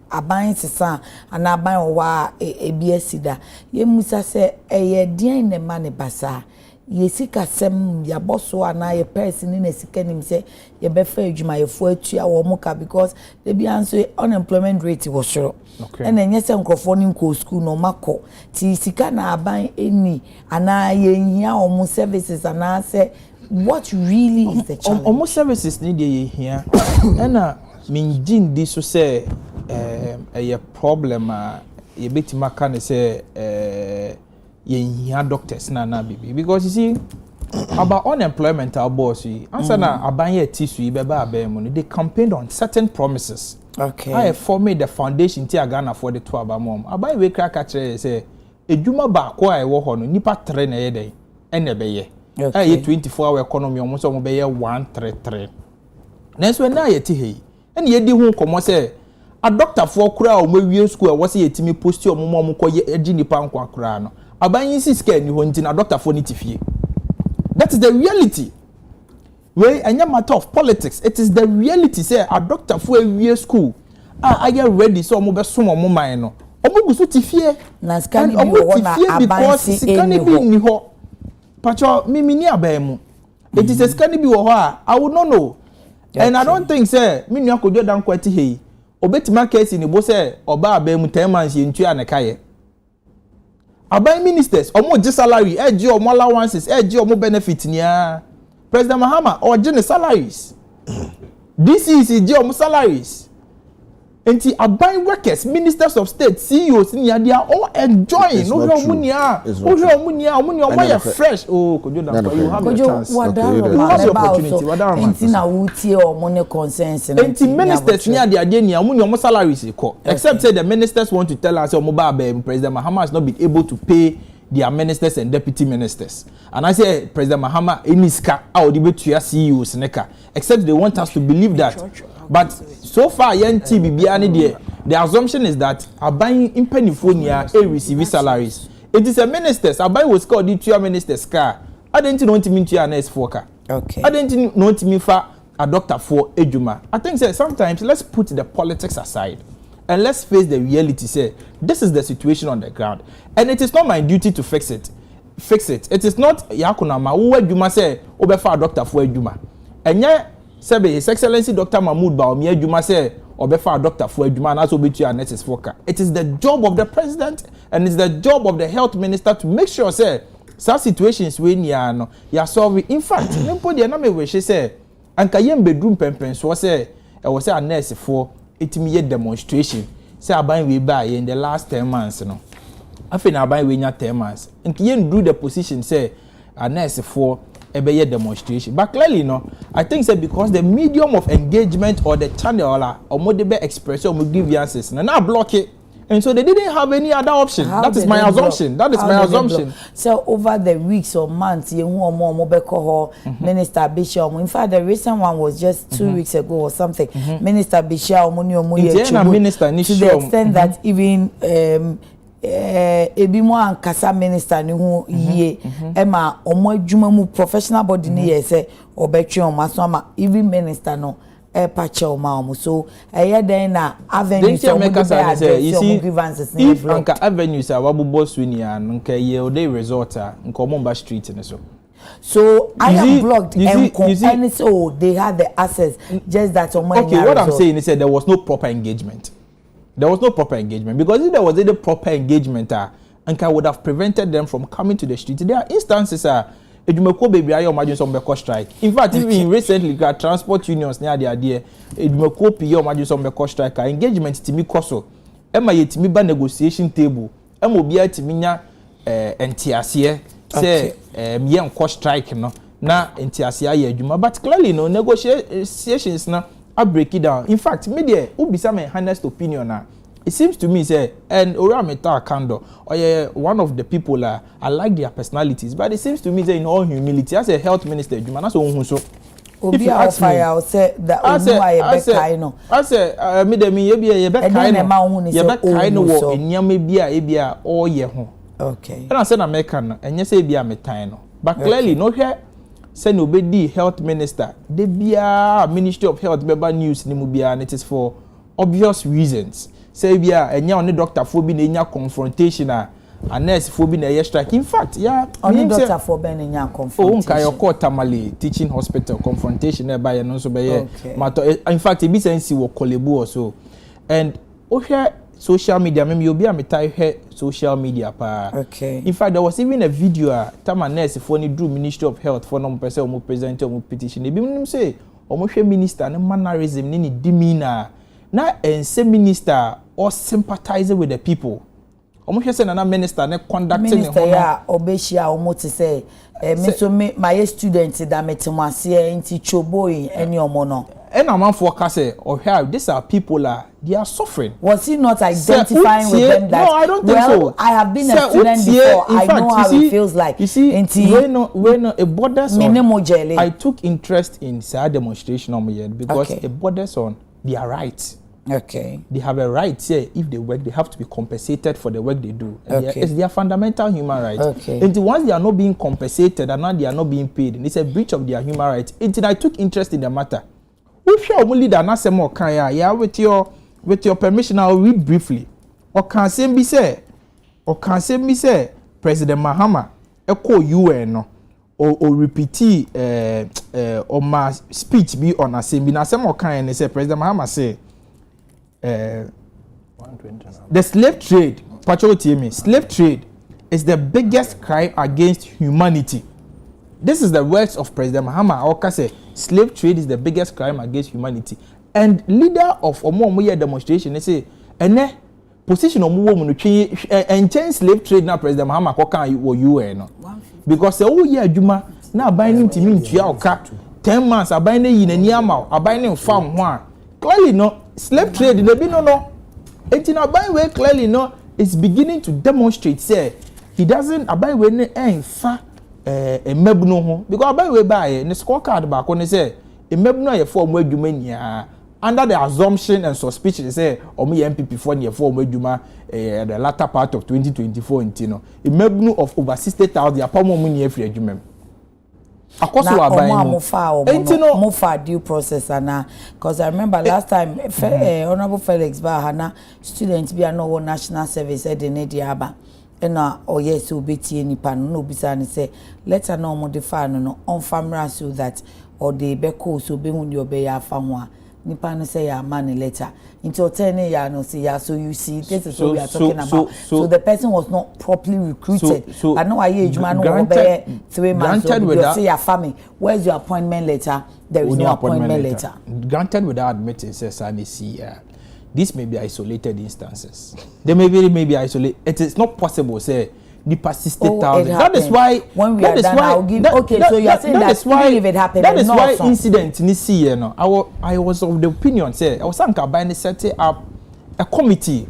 aban sisa ana aban owa ebiesida ye musa se eye den ne ma ne basa ye sika sem ya boso ana ye person ne sika nim se ye be fa adwuma ye fo atua wo muka because the bi anso unemployment rate was sure. Okay. And enye se nkrofo ni nko school no mako ti sika na aban eni ana ye hia omo services ana se what really is the challenge? Omo services need ye hia na minjin di so say a problem ye betima can say ye doctors na bibi because you see about unemployment our boss answer na abanye tissue beba abem they campaigned on certain promises. Okay. I formed the foundation ti Ghana for the 12 mom abanye we crack catch say edwuma ba ko ai wo ho no nipa 3 na ye den ene be ye ye 24-hour economy almost omo be ye 133 next when na ye ti he ene ye di hu komo say a doctor for kura o mawie school e wo say yetimi post o mo ko agi nipa nkwa kura no abanyi si scale ni ho nti na doctor for ni tifie. That is the reality. Wey anya matter of politics, it is the reality say a doctor for a school are you ready so mo be so mo man no omo gusu tifie na scan bi wo na abansi ni ho pacho mimi ni abamu it is a scan bi wo ho I would not know. Okay. And I don't think say me nua kojo dan kwati hei obetima case ni bo say oba abamu 10 months ye ntua na kaye abai ministers omo je salary eje omo allowances eje omo benefit nia President Mahama or je salaries this is je omo salaries enti abai workers ministers of state CEOs nia they are all enjoying no omo nia omo ya fresh oh kojo dan you have a chance okay opportunity enti na wutie omo ne consensus enti ministers nia they are nia omo salaries ko except say the ministers want to tell us omo ba President Mahama has not been able to pay their ministers and deputy ministers. And I say President Mahama eniska how the betua CEOs neka except they want us to believe that. But so far yenti bibiani the assumption is that abayin impenifonia receive salaries. It is a ministers abayin was called the two ministers car. I didn't know to mean to an S4 okay. I didn't know to mean for a doctor for ejuma. I think say sometimes let's put the politics aside. And let's face the reality. Say this is the situation on the ground, and it is not my duty to fix it. It is not yakuna ma wo adwuma say obefa a doctor for adwuma. Enye sebe His Excellency Dr. Mahmoud Bawumia adwuma say obefa a doctor for adwuma na so betu an nurses for ka. It is the job of the president and it's the job of the health minister to make sure say such situations we nia no ya solve. In fact, nempo de na me we say anka yem bedroom pempen so say e wo say a nurse for itimi demonstration say aban we buy in the last 10 months no afi na aban we nya 10 months nki yen do the position say a nurse for ebe demonstration but clearly no I think say because the medium of engagement or the channel or mo de be express or mo grievances na block it. And so they didn't have any other option. That is my assumption. That is my assumption. So over the weeks or months, you Minister Bishop. In fact, the recent one was just 2 weeks ago or something. Minister Bishop, to the extent that even ebimo and kasa minister ni hu ye ema omo adwuma mu professional body ni ye say obetwe omo so ama even minister no pache omo so den na avenues so grievances if anka avenues a wabubo swini an nka ye o dey resort a nka omo ba street ni so So I am blocked and so they had the access, just that on my okay, what I'm saying is that there was no proper engagement. There was no proper engagement, because if there was any proper engagement, and I would have prevented them from coming to the street. There are instances Edumeko baby I imagine some beko strike. In fact, even recently transport unions near the idea Edumeko pi imagine some beko strike. Engagement timi koso. Ema yetimi ba negotiation table. Ema obi atimi nya entiasie say me enko strike no. Na entiasie aye adwuma, but clearly no negotiations na I break it down. In fact, media ubisa my honest opinion na. It seems to me, say, and Orameta Kando, or one of the people, I like their personalities, but it seems to me, say, in all humility, as a health minister, you must also. If you ask me, I say that I say, me the me ye be kind of in Yamibia, all ye home. Okay. And I said, American, and yes, be a metino. But clearly, no here, send obedi health minister, they be a Ministry of Health, Beba News, Nimubia, and it is for obvious reasons. Say we are and only doctor for being in your confrontation a nurse for being a strike. In fact, yeah, only doctor for being in your confrontation. Oh, your court tamale teaching hospital confrontation by and also by matter. In fact, it be sense you Kolebu or so. And here social media, maybe you'll be a here social media pa. Okay. In fact, there was even a video tama nurse for any drew Ministry of Health for no person who present or petition. They be say almost minister no mannerism ni demeanor. Na ense minister or sympathizing with the people. Almost say na minister na conducting minister ya obeshia almost say me so my students that metimase nti choboy any omono. And a man for say or here these are people they are suffering. Was he not identifying with them that? No, I don't think so. I have been a student before. I know how it feels like. You see, when a borders on, I took interest in say demonstration on me because it borders on their rights. Okay. They have a right here. If they work, they have to be compensated for the work they do. Okay. It's their fundamental human right. Okay. And once they are not being compensated and now they are not being paid, it's a breach of their human rights. Until I took interest in the matter. If you are only the answer more yeah, with your permission, I'll read briefly. Or can say me say President Mahama echo UN or repeat or my speech be on a same. Now some more kind say President Mahama say. The slave trade, slave trade is the biggest crime against humanity. This is the words of President Mahama. Oka say slave trade is the biggest crime against humanity. And leader of Omo demonstration, they say, ene position Omo change and change slave trade now President Mahama koka UN. Because the whole year Juma now binding to me to oka 10 months abinding in any amount, abinding farm one. Clearly no. Slave trade, they be no. It's in a by way clearly no. It's beginning to demonstrate. Say he doesn't abide when fa a mebno ho because abide way by in the scorecard back when they say a mebno a form where you under the assumption and suspicion say or me MPP for the form where you the latter part of 2024 in Tino a mebno of over 60,000 upon money every regiment. Because due process because I remember last time Honorable Felix Bahana students be no national service at the Nediaba and yes be nipa no bisa say let her no modify no on family so that or the beko so be when you obey famwa nipa no say ya money letter into 10 years no see ya. So you see this is what we are talking about. So the person was not properly recruited. I know I age man over 3 months so you say your family where's your appointment letter? There is no appointment letter. Granted without admitting says I see this may be isolated instances. They may be isolated. It is not possible say the persisted thousand. That is why when we are done, I'll give. Okay, so you are saying that even if it happened, that is why incident in this year. No, I was of the opinion. Say I was saying by setting up a committee,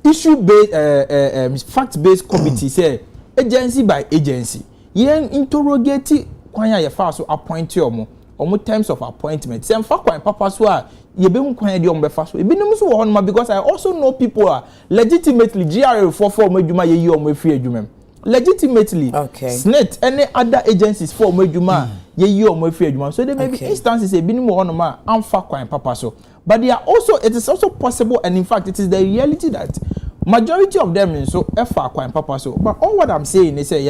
issue-based, fact-based committee. Say agency by agency. Yen interrogate kwanya ye fa so appoint you omo terms of appointment. Say mfa kwan papa so a ye be hu kwan de omo be fa so. Ebi nim so wo hono because I also know people are legitimately GRA for adwuma ye yi omo afiri adwuma. Legitimately. Okay. SNET any other agencies for omo adwuma ye yi omo afiri adwuma. So there may be instances ebi nim wo hono ma amfa kwan papa so. But they are also it is also possible and in fact it is the reality that majority of them so efa kwan papa so. But all what I'm saying is say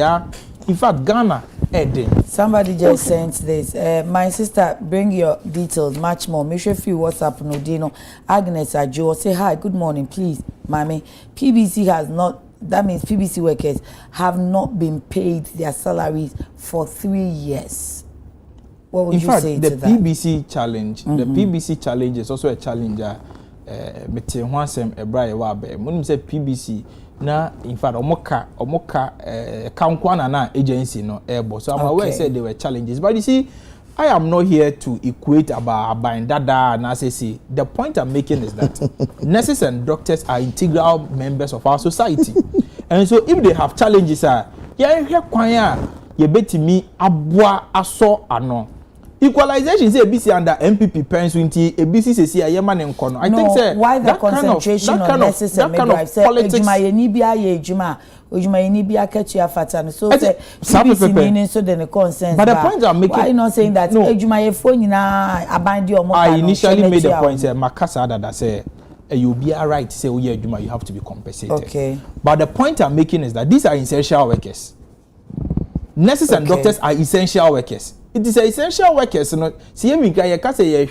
in fact Ghana Somebody just sent this. My sister, bring your details much more. Make sure if you WhatsApp no Dino. Agnes Ajo, say hi, good morning, please, mommy. PBC has not. That means PBC workers have not been paid their salaries for 3 years. What would you say to that? In fact, the PBC challenge, the PBC challenge is also a challenger. Mete ho asem ebra ye wa ba. Mo say PBC na in fact omoka kankwana na agency no airbo. So I'm aware said there were challenges, but you see, I am not here to equate about dada and say. The point I'm making is that nurses and doctors are integral members of our society. And so if they have challenges, you bet me abwa aso ano. Equalization say BC under MPP pens winti ABC say yeman enkono. I think say why the concentration on nurses and midwives say ejuma ye ni bia ye ejuma ojuma ye ni bia ketua fatano so say BBC meaning so then the consensus. But the point I'm making, why not saying that ejuma ye fo nyina abandi omo. I initially made the point say makasa that say you be right say oh yeah ejuma you have to be compensated. Okay. But the point I'm making is that these are essential workers. Nurses and doctors are essential workers. It is essential workers. See, you can say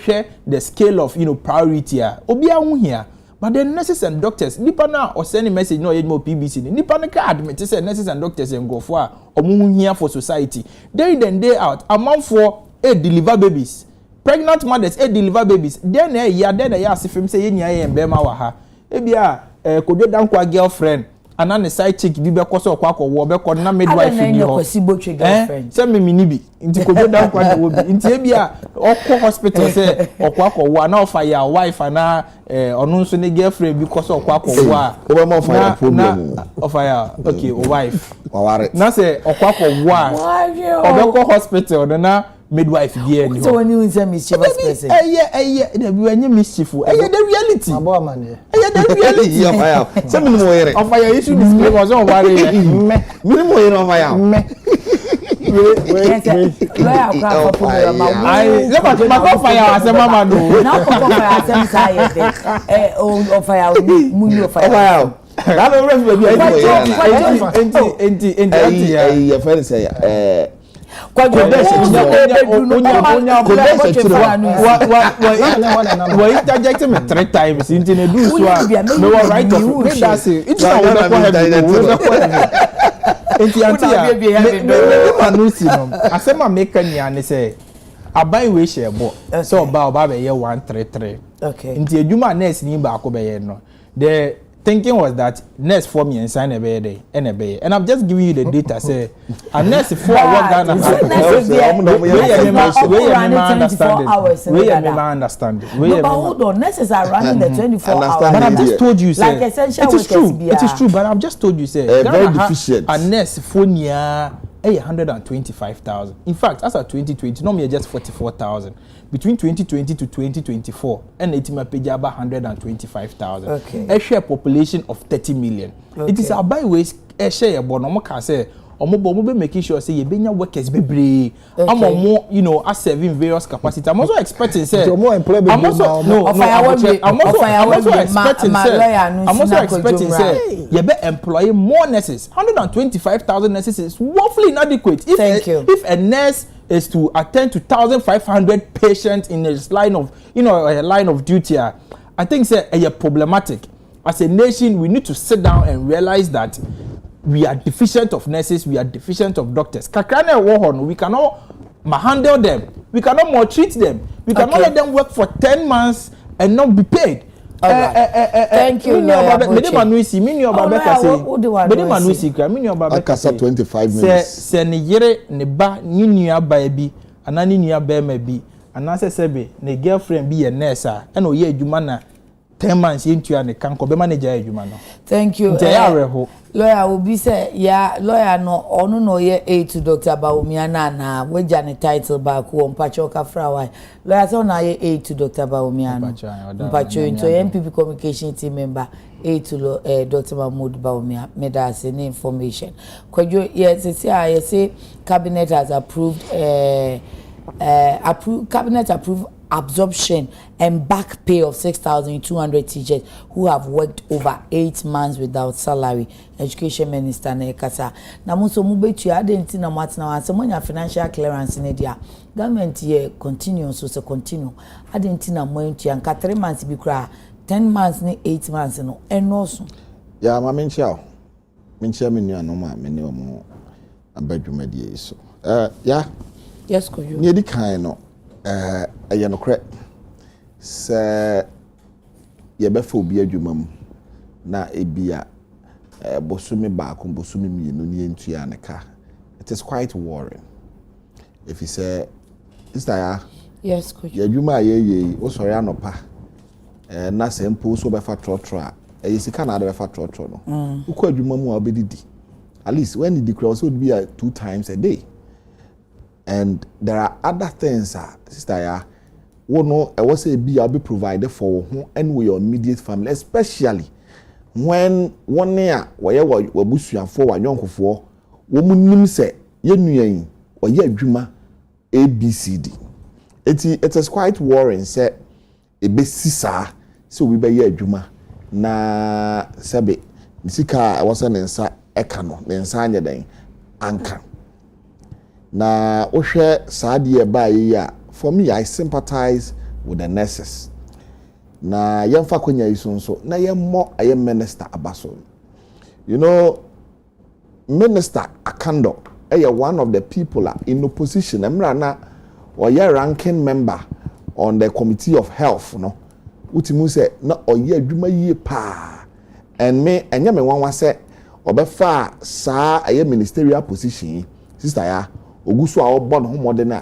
the scale of priority. Obi here, but the nurses and doctors. Nipa na or send a message no more PBC. Nipa na ka admit say nurses and doctors and go for here for society. Day in and day out, amount for deliver babies, pregnant mothers deliver babies. Then as if him say yenya bema wa ha. Ebia kodo dan kwa girlfriend. And then the side chick be because of kwako wo be ko na midwife ni ho say me ni bi nti ko go down kwa wo bi nti e bia okwo hospital say okwako wo na offer your wife na onu nso ne girlfriend because of kwako wo a o be offer problem offer ya okay wife waware na say okwako wo a obeko hospital na midwife there ni. So when you say mischievous person. They be any mischieful. The reality. Abo amane. The reality. Yeah, fire. Say minimum here. Of fire issue display was on worry. Minimum here on fire. Wait. I look at fire as a mama no. Now fire as a side. Oh fire mu fire. That already your friend say Why interjecting me 3 times into the do so no right of that's it. It's not what make any say aban we share bo so oba be ye 133 okay nti adwuma nurse ni ba ko be ye no the thinking was that nurse for me and sign a day and I'm just giving you the data say a nurse for what Ghana but hold on, nurses are running the 24 hours. But I've just told you say like essential it is true but I've just told you say very deficient a nurse for near 125,000. In fact, as of 2020, normally just 44,000. Between 2020 to 2024, and it might pay about 125,000. Okay. A share population of 30 million. Okay. It is a by ways a share, but no more can say. Omo making sure say you bring your workers be brave. I'm more, are serving various capacities. I'm also expecting say. I'm also expecting say. You be employing more nurses. 125,000 nurses is woefully inadequate. If a nurse is to attend to 1,500 patients in a line of, a line of duty, I think say a problematic. As a nation, we need to sit down and realize that. We are deficient of nurses, we are deficient of doctors. Kakrane Warhorn, we cannot handle them, we cannot maltreat them, we cannot let them work for 10 months and not be paid. Thank you. Medemanuisi, Akasa 25 minutes. Se ne yere ne ba ni nua ba bi, ana ni nua ba ma bi, ana sebe ne girlfriend bi ye nurse a, na oye adwuma na 10 months into an account be manager adwuma no. Thank you. Lawyer will be say lawyer no onu no ye aid to Dr. Bawumia na we jane title back wo mpacho ka frawa. Lawyer say na ye aid to Dr. Bawumia no. Mpacho into MPP communication team member aid to Dr. Mahmoud Bawumia made us any information. Kwadwo yes say cabinet has approved cabinet approved absorption and back pay of 6,200 teachers who have worked over 8 months without salary. Education Minister na ekasa. Na mo so mo betu adenti na matina wa so monya financial clearance ne dia. Government here continue so continue. Adenti na mo entu anka 3 months bi kra 10 months ni 8 months no enoso. Ya ma menchia. Menchia me nua no ma me ne omo abadwumadie so. Ya. Yes, could you? Ni di kan no ɛyɛ no korɛ sɛ yɛbɛfa obi adwuma mu na ebia bosome baako bosome mmienu ne entua ne ka. It is quite worrying. If you say sister ya, yes, could you? Adwuma ye wo sɔre anopa na sɛ mpo so bɛfa trɔtrɔ a ɛyɛ sika na ade bɛfa trɔtrɔ no. Ukɔ adwuma mu a obedidi. At least when the crowd would be 2 times a day. And there are other things, sister ya, no, I was say be provided for who and with your immediate family, especially when 1 year where we busu and for one for woman nim say ye nuyen or ye juma ABCD. It is quite worrying, say a bit sisa, so we be ye juma na sabe sika I wasn't inside ekano, the inside den anka. Na ohwe saade ba yi a for me I sympathize with the nurses. Na yemfa kwanya yi so na yemmo aye minister abaso. You know, Minister Akando one of the people in opposition emra na oye ranking member on the Committee of Health no. Utimu say na oye adwuma yie pa. And me enya me wanwa say obefa sa aye ministerial position sister ya Ogusu a born home modern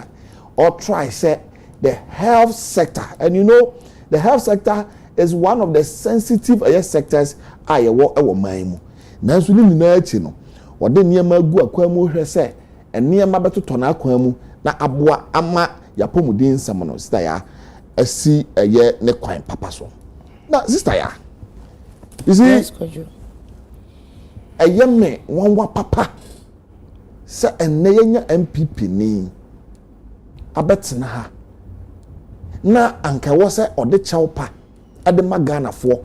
or try say the health sector, and you know the health sector is one of the sensitive sectors I work our mind. Nanso ni nyina achi no wode niema gu akwamu hwe se eniema betoto na akwamu na aboa ama yapomudin nsam no sister ya asi ne kwan papa so na sister ya you see yes, me wanwa papa se enne yenya MPP ni abetena ha na anka wo se ode chawpa ade magana fo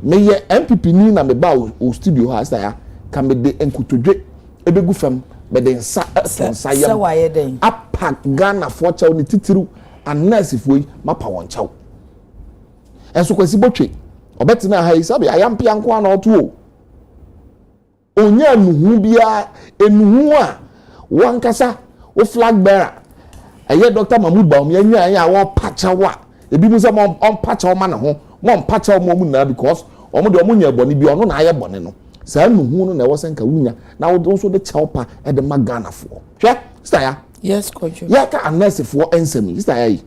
me ye MPP ni na me ba o studio ha sa ya ka me de enkutodwe ebegu fam me de nsa yam sa waye den apa Ghana fo chaw ni titiru anase fo yi mapa won chaw enso kwasi botwe obetena ha yi sabe ayampia nko ana oto o onya nuhu bia enuhu a wankasa o flag bearer Dr. Mahmoud Baum yanya ya wo pachawa ebi mu se mo on pachawa ma ne ho mo pachawa mo mu na because omo de omo nya boni bi ono na aye boni no sa nuhu no na wo senka wunya na wo so de chawpa e de magana fo hwe sister ya yes, coach. ya ka anese fo ensemi sister ya yi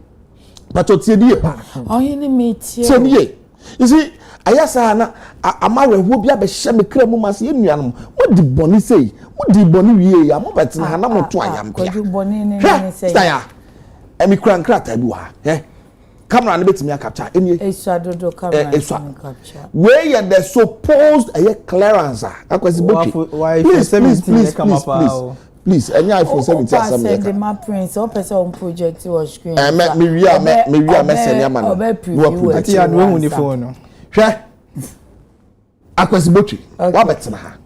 pacho tie die pa oyin ni me tie you see ayasa na amawe ho bia be hye me kra mu mase enuanom mo di boni sei mo di boni wie ya mo betina ha na mo to ayampia ko boni ne sei staya emi kra ta bi wa camera na betimi capture enie eswadodo camera capture where you the supposed clearance akwasi botwe please enya iPhone 17 asam ya my prince o person on project was screen me wi send ya man no ati ya no hu ni phone no hwe akwasi botwe wa betina ha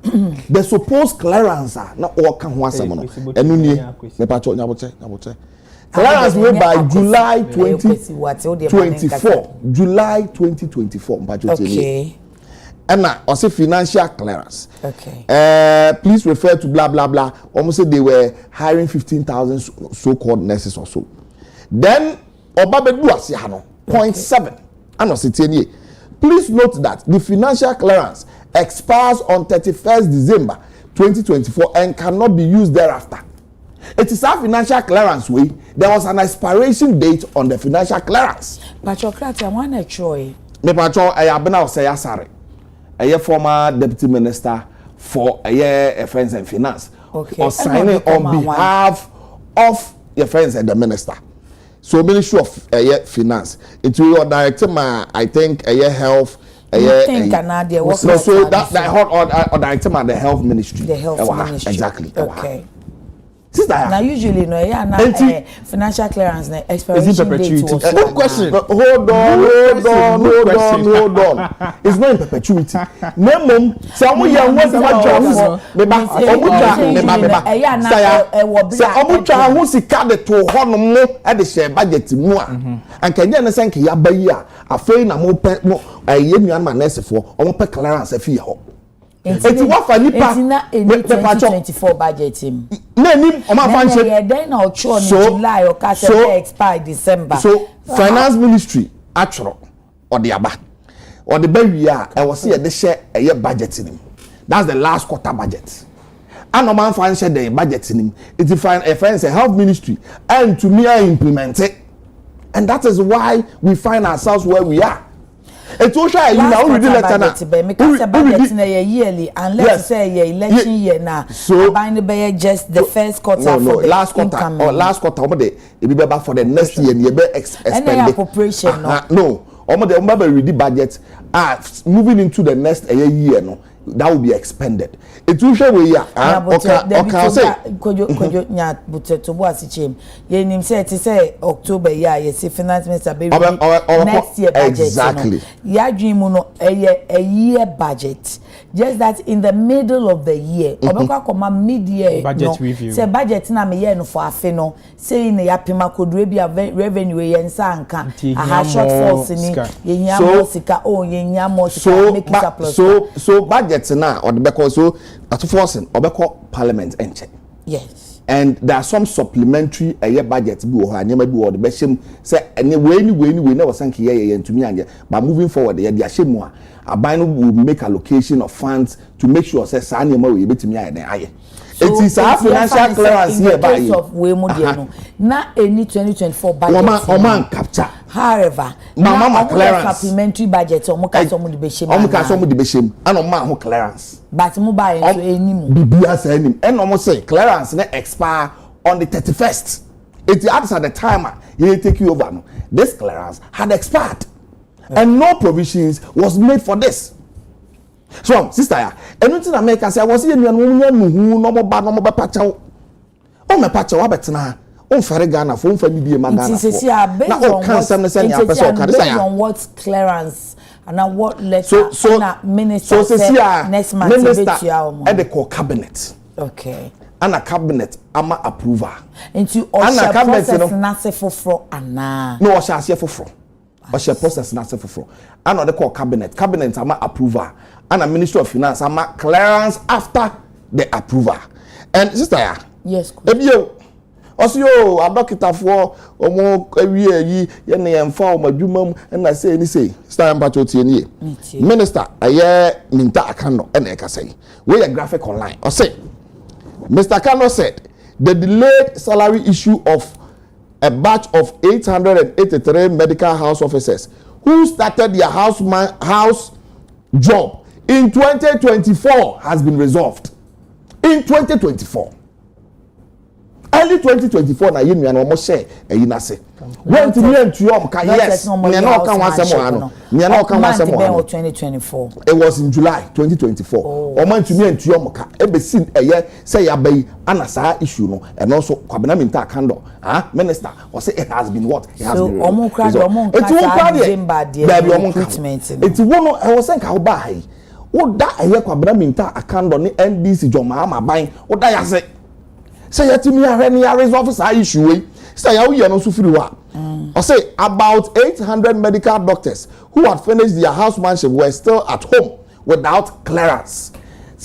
the supposed clearance na o ka ho asam no enu nie me pa cho nyaboche clearance we by July 2024 July 2024 mpacho tell and also financial clearance. Okay. Please refer to blah blah blah. Almost say they were hiring 15,000 so-called nurses or so. Then Obabedu Asiano 0.7. And also please note that the financial clearance expires on 31st December 2024 and cannot be used thereafter. It is our financial clearance way. There was an expiration date on the financial clearance. But your clerk, I want to try. Me pacho ayabena say asare. A former deputy minister for Finance and Finance, or signing on behalf of your friends and the minister. So Ministry of Finance. It will direct I think health. So that or direct the health ministry. The health ministry. Exactly. Okay. Sister. Now usually no financial clearance na expiration date was good question. Hold on. It's not in perpetuity. Nemom some we are what for meba omucha ho sika de to ho no mo e de share budget mu a anka nya ne senke ya bayi a afei na mo pe mo yenuan ma nurse for omo pe clearance afi ho. Eti wa fa nipa 2024 budget him. Na ni o ma fa nche. Then na ocho in July or ka expire December. So finance ministry atro or the aba or the baby a e was here de share a budget him. That's the last quarter budget. And no man fa nche the budget him. It find a friend say health ministry and to me I implement it. And that is why we find ourselves where we are. It's also you now read the letter now. Because the budget na yearly unless say your election year now. So buying the just the first quarter for the last quarter or last quarter omo dey e be back for the next year you be expend the appropriation no omo dey read the budget moving into the next year no that will be expended. It will show we okay say kojo nya buteto bo asichem ye nim say it say October year ye say finance minister be next year budget exactly ya dream no a year budget just that in the middle of the year obekwa koma mid year budget review say budget na me year no for afi no say na ya pema kodure bia revenue ye nsa anka aha shortfalls ni ye nya mo sika ye nya mo sika make it surplus so budget na or the because so at forcing obeko parliament enche. Yes. And there are some supplementary year budget bi wo ha nyama bi wo the behim say any way na wasanke ye ntumi anje but moving forward ye dia shemu a aban will make allocation of funds to make sure say sa nyama we betumi aye den aye. It is our financial clearance here by you. Of we no. Na any 2024 budget. Oman capture. However, mama clearance supplementary budget omo ka so mo de behim. Omo ka so mo de behim and omo ho clearance. But mo buy so enimu. Bibia say enim. And omo say clearance na expire on the 31st. It is at the time he take you over no. This clearance had expired. And no provisions was made for this. So, sister, anything I make, I say, I was here, no more bad, no more pachaw. Oh, my pachaw, I bet now. Oh, Farigana, phone for me, dear Magana. Based on what clearance and what letter minister next month. Minister at the core cabinet. Okay. And a cabinet, ama approval. Into all the process, not for Anna. No, I shall see for. But she process not for. And the core cabinet ama approval. And a Ministry of Finance ama clearance after the approval. And sister, yes, ebio also yo adokita for omo ewie yi ye ne yemfa o madwuma mu na say ni say sister mpacho tie ni minister aye minta akano na e ka say we are graphic online or say Mr. Kano said the delayed salary issue of a batch of 883 medical house officers who started their house job in 2024 has been resolved. In 2024. Early 2024 na yenu no mo share na say. When to me to you ka yes. Me na oka wan say mo ano. Me na oka wan say mo ano. 2024. It was in July 2024. O man to me to you ka e be sin say ya bayi ana sa issue no and also kwabena minta kando. Minister or say it has been what? It has been. So omo kra recruitment. It won I was saying ka ho ba hai. Wo da kwabena minta akando ni NDC joma amaban. Wo da ya say say yatimi ahwe ni resolve sa issue we say ya wo no so free wa or say about 800 medical doctors who had finished their housemanship were still at home without clearance.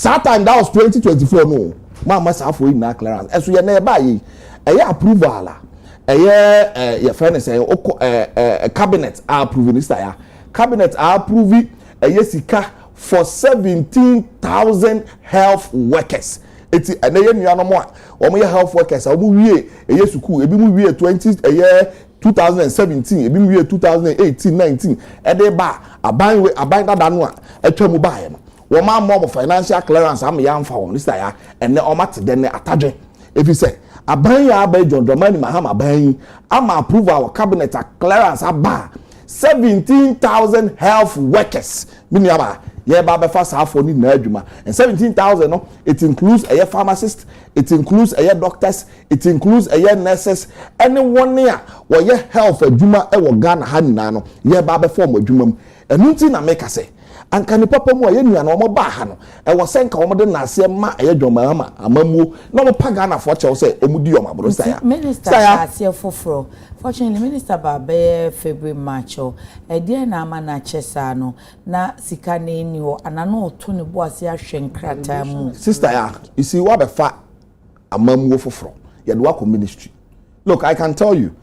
That time that was 2024 no mama sa for na clearance and so ye na ba yi approval la your friend say cabinet are approving this ya cabinet are approving sika for 17,000 health workers. It's a nuanom a omo health workers omo wie school ebi mu wie 2017 ebi mu wie 2018 19 e dey ba aban dada no a atwa mu ba ye no wo ma mo financial clearance am ya mfa won sister ya ene o mate den ne atadwe if you say aban ya ba John Mahama aban ama approve our cabinet clearance aba 17,000 health workers mini aba ye ba be fa sa for ni na adwuma and 17,000 no it includes a pharmacist, it includes a doctors, it includes a nurses, anyone here wo ye health adwuma e wo Ghana ha nyina no ye ba be form adwuma mu enu ti na make say anka ni papa mu aye nua no mo ba ha no e wo senka wo de na ase ma aye dwoma ama amamuo na mo pa Ghana for che wo say omudi o mabro saya minister ase foforo fortunately minister ba be February March o e dia na ama na chesa no na sika na eni ho anano oto ne bo ase ahwe nkrata mu sister ya you see what be fa amamuo foforo ye do akọ ministry. Look, I can tell you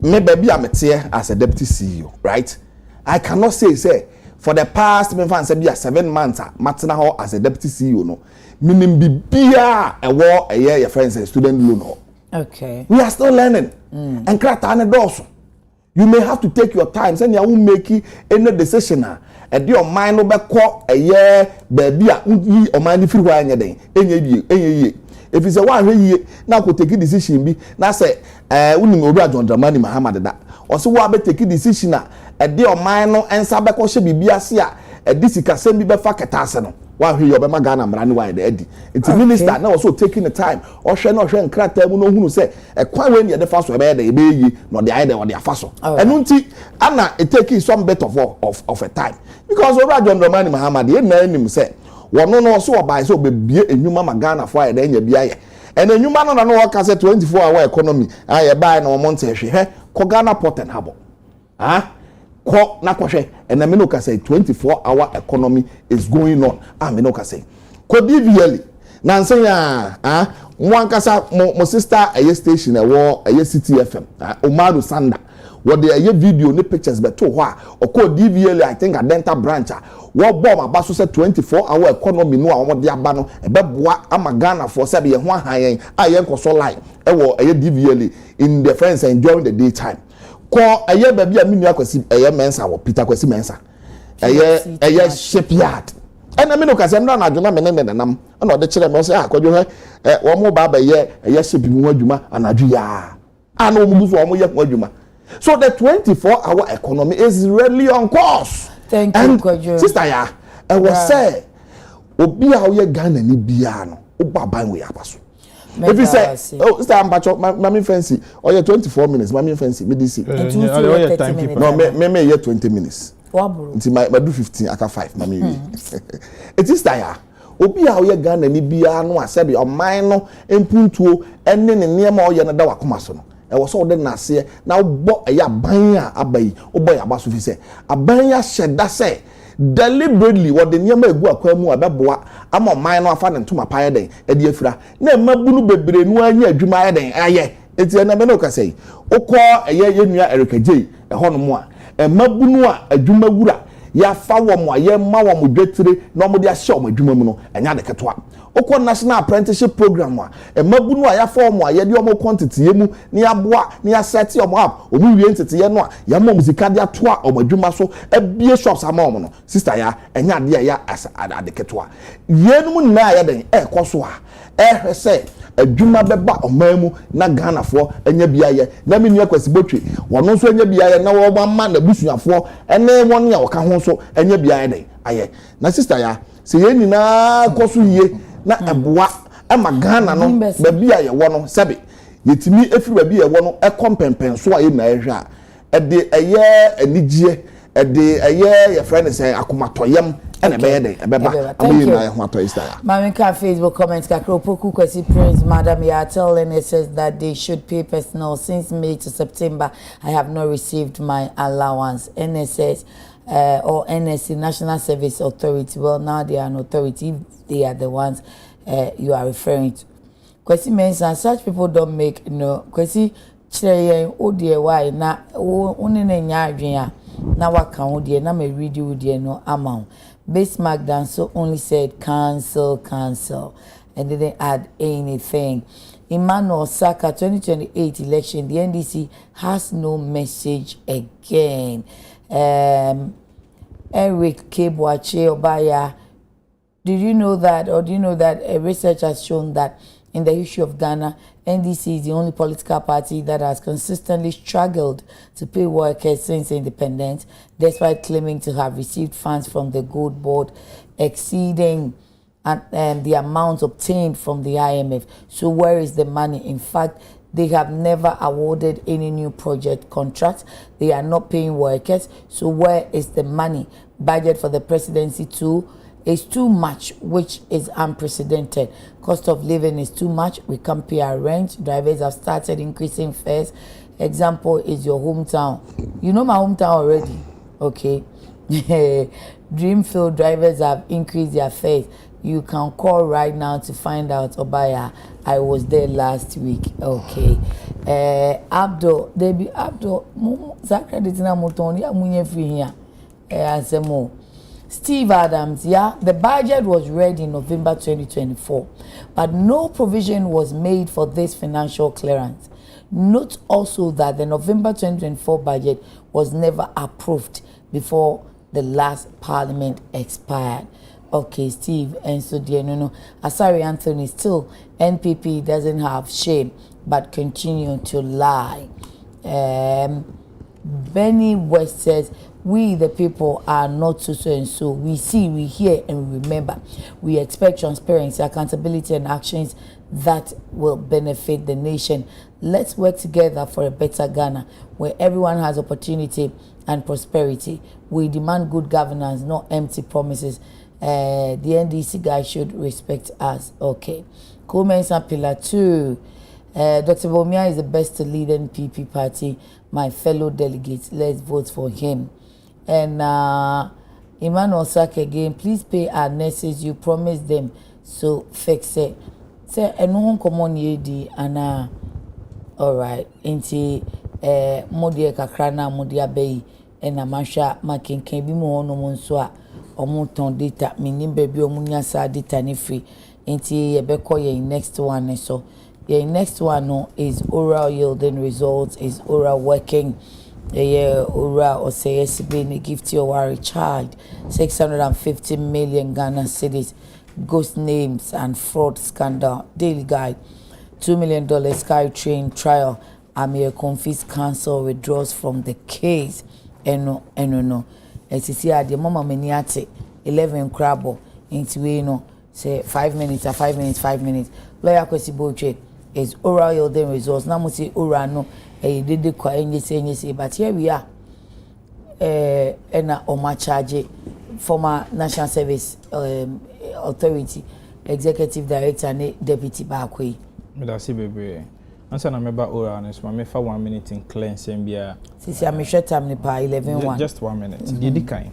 me baby am here as a deputy CEO, right? I cannot say for the past me fan say be 7 months matena ho as a deputy CEO no meaning bibia e wo eye your friends student loan ho. Okay, we are still learning and krata na doso you may have to take your time say you will make any decision and your mind no be ko eye baby a yi o mind free wa anya den enye if you say one hwe na ko take decision bi na say unim obi John Dramani Muhammad da o say wa be take decision a de o mind no ensa be ko hye bibia se a disika sem bi be fa ketase no wa hwe yo be ma Ghana mra ne wa de adi it minister na also taking the time o hwe no hwe nkrata mu no hunu say kwa we ne de fa so be de be yi no de ai de o de afa so enu nti ana it take some bit of a time because obi John Dramani Muhammad ye na anim say wono no so obai so bebie enwuma ma Ghana fo aye nya bia ye en enwuma no na no waka say 24 hour economy aye bai na omo nte hwe ko Ghana Port and Harbour ko na ko hwe en na me no ka say 24 hour economy is going on me no ka say ko DVL na nse ya nwan kasa mo sister aye station wo aye City FM Umaru Sanda what the aye video ni pictures beto ho a ko DVL I think a dental branch wo bomb abaso say 24 hour economy no a wo de aba no e beboa ama Ghana for say ye ho ahan aye nkoso line e wo aye DVL in the friends enjoying the daytime ko aye ba bia menu akwasi aye mensa wo Peter kwasi mensa aye shipyard ena me no kase ndo na adwuma me ne nenam na o de kire me say akwadwo wo mo ba ba ye aye ship mu adwuma anadwo ya ana o mu so wo mo ye adwuma. So the 24-hour economy is really on course. Thank you, Kwadwo. Sister ya, I was say, obi a oye Ghana ni bia no, oba ban we abaso. If you say, oh, sister Ambacho, mami fancy, oye 24 minutes, mami fancy, me this. Oye 30 minutes. No, me ye 20 minutes. Nti my do 15 aka 5, mami. It is ya. Obi a oye Ghana ni bia no asebi o man no empuntuo ene ne niam oye na da wakoma so no. E was all the nase na bo ya ban a abai obo ya baso fi se aban ya hyeda se deliberately what the niam egu akwa mu abeboa ama man no afa ne ntoma pae den e de afira na mabunu bebre nu anya adwuma ya den aye enti na me no ka sei ukọ eye yenua erikagye e hono mu a mabunu a adwuma wura ya fa wo mo aye ma wo mo dwetire na mo de ahye o adwuma mu no enya de ketwa ukọ national apprenticeship program a mabunu a ya fa wo mo aye de o mo quantity mu ni aboa ni asset o mo up o mu wie ntete ye no a ya mo muzika de atoa o adwuma so ebie shops ama o mo no sister ya enya de ya ade ketwa yenum na ya den ekoso a hwese adwuma beba omamu na Ghana fo enya biaye na menu akwasi botwe wono so enya biaye na wo ma na busuafo ene won ya woka ho so enya biaye den aye na sister ya se ye nyina koso yie na eboa ama Ghana no ba biaye wono sebe yetimi efiri ba biaye wono ekompempen so aye na ehwe a ede eye anigye ede eye your friend say akomatoyem ene be yede ebeba amoyi na ho atoista ya Mamika Facebook comments kakropoku kwesi Prince Madam ya tell NSS that they should pay personal since May to September. I have not received my allowance. NSS or NSC National Service Authority, well now they are an authority, they are the ones you are referring to. Kwesi mention such people don't make kwesi chire o de why na one nya adwen na waka ho de na me read you de no amount. Bismarck Danso only said cancel, and didn't add anything. Emmanuel Saka 2028 election, the NDC has no message again. Eric Kebwache Obaya, did you know that, or do you know that research has shown that In the history of Ghana, NDC is the only political party that has consistently struggled to pay workers since independence, despite claiming to have received funds from the Gold Board exceeding the amount obtained from the IMF. So where is the money? In fact, they have never awarded any new project contracts. They are not paying workers. So where is the money? Budget for the presidency too is too much, which is unprecedented. Cost of living is too much. We can't pay our rent. Drivers have started increasing fares. Example is your hometown. You know my hometown already. Okay. Dreamfield drivers have increased their fares. You can call right now to find out. Obaya, I was there last week. Okay. Abdul, Debbie Abdul, Zakreditina Mutoni, Amunye free here. Ansemo. Steve Adams, yeah, the budget was read in November 2024, but no provision was made for this financial clearance. Note also that the November 2024 budget was never approved before the last parliament expired. Okay, Steve, and so dear, no. Asari Anthony, still, NPP doesn't have shame, but continue to lie. Benny West says, we the people are not so and so. We see, we hear, and we remember. We expect transparency, accountability, and actions that will benefit the nation. Let's work together for a better Ghana, where everyone has opportunity and prosperity. We demand good governance, not empty promises. The NDC guys should respect us. Okay. Komensa Pillar 2. Dr. Bomia is the best to lead NPP party. My fellow delegates, let's vote for him. And Emmanuel Sak again, please pay our nurses. You promised them, so fix it. Say, no one come on yedi ana. All right. Inti Modia Kakrana Modia Bay and Amasha Makin can be more no monswa or moton data. Meaning baby or munya sa data ni free. Inti Yebeko ye next one so. The next one no, is oral yielding results, is oral working. Oral or say SB gift your worry child 650 million Ghana cedis, ghost names and fraud scandal. Daily Guide, $2 million SkyTrain trial. Amir Confis Council withdraws from the case. No. As you see, at the mama meniate 11 crabble into no say 5 minutes. Lawyer Kwesi Boche is oral yielding results. Now must say oral no. Did the say, but here we are. And Oma charge former National Service Authority Executive Director and Deputy Bakwe. That's it, baby. Answer na member oral honest. Me for 1 minute in cleanse and be a. Since I'm sure time ni pa 11:1. Just 1 minute. Did kind.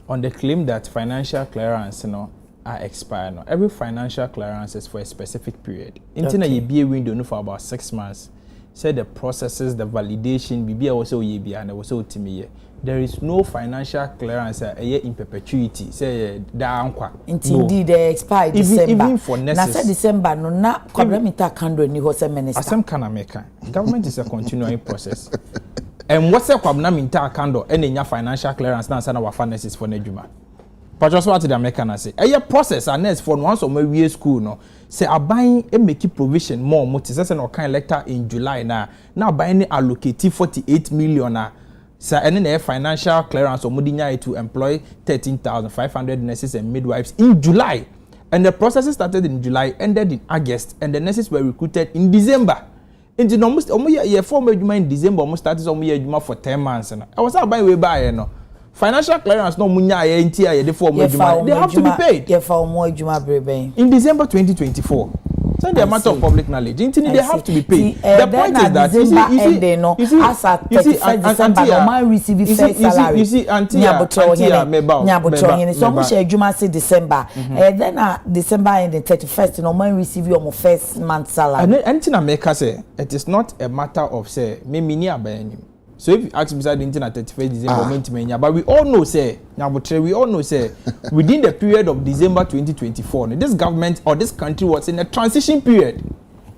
On the claim that financial clearance, are expired. Every financial clearance is for a specific period. Internet you be a window for about 6 months. Say the processes, the validation, BBA also yebi and also timi. There is no financial clearance in perpetuity. Say da indeed they expire December. Even for necessary. Na say December no na kwabramita kando ni ho say minister. Asem kana meka. Government is a continuing process. And what's a kwabramita kando enya financial clearance na say na wa finances for nedwuma. But just what the American say. A process and next for once or maybe school no. Say a buying a make provision more motivation or kind letter in July now buying allocate 48 million say any financial clearance or mudinya to employ 13,500 nurses and midwives in July, and the process started in July, ended in August, and the nurses were recruited in December. In almost year 4 in December almost started for 10 months and I was not buying way by financial clearance no munya entire the form they have to be paid in December 2024. So the matter of public knowledge they have to be paid. The point is that you see as at 31st December no man receive first salary you see nyaboto so mo share adwuma say December then December and the 31st no man receive your first month salary and na make say it is not a matter of say me ni aban. So if you ask me the internet 31st December, but we all know say within the period of December 2024, this government or this country was in a transition period.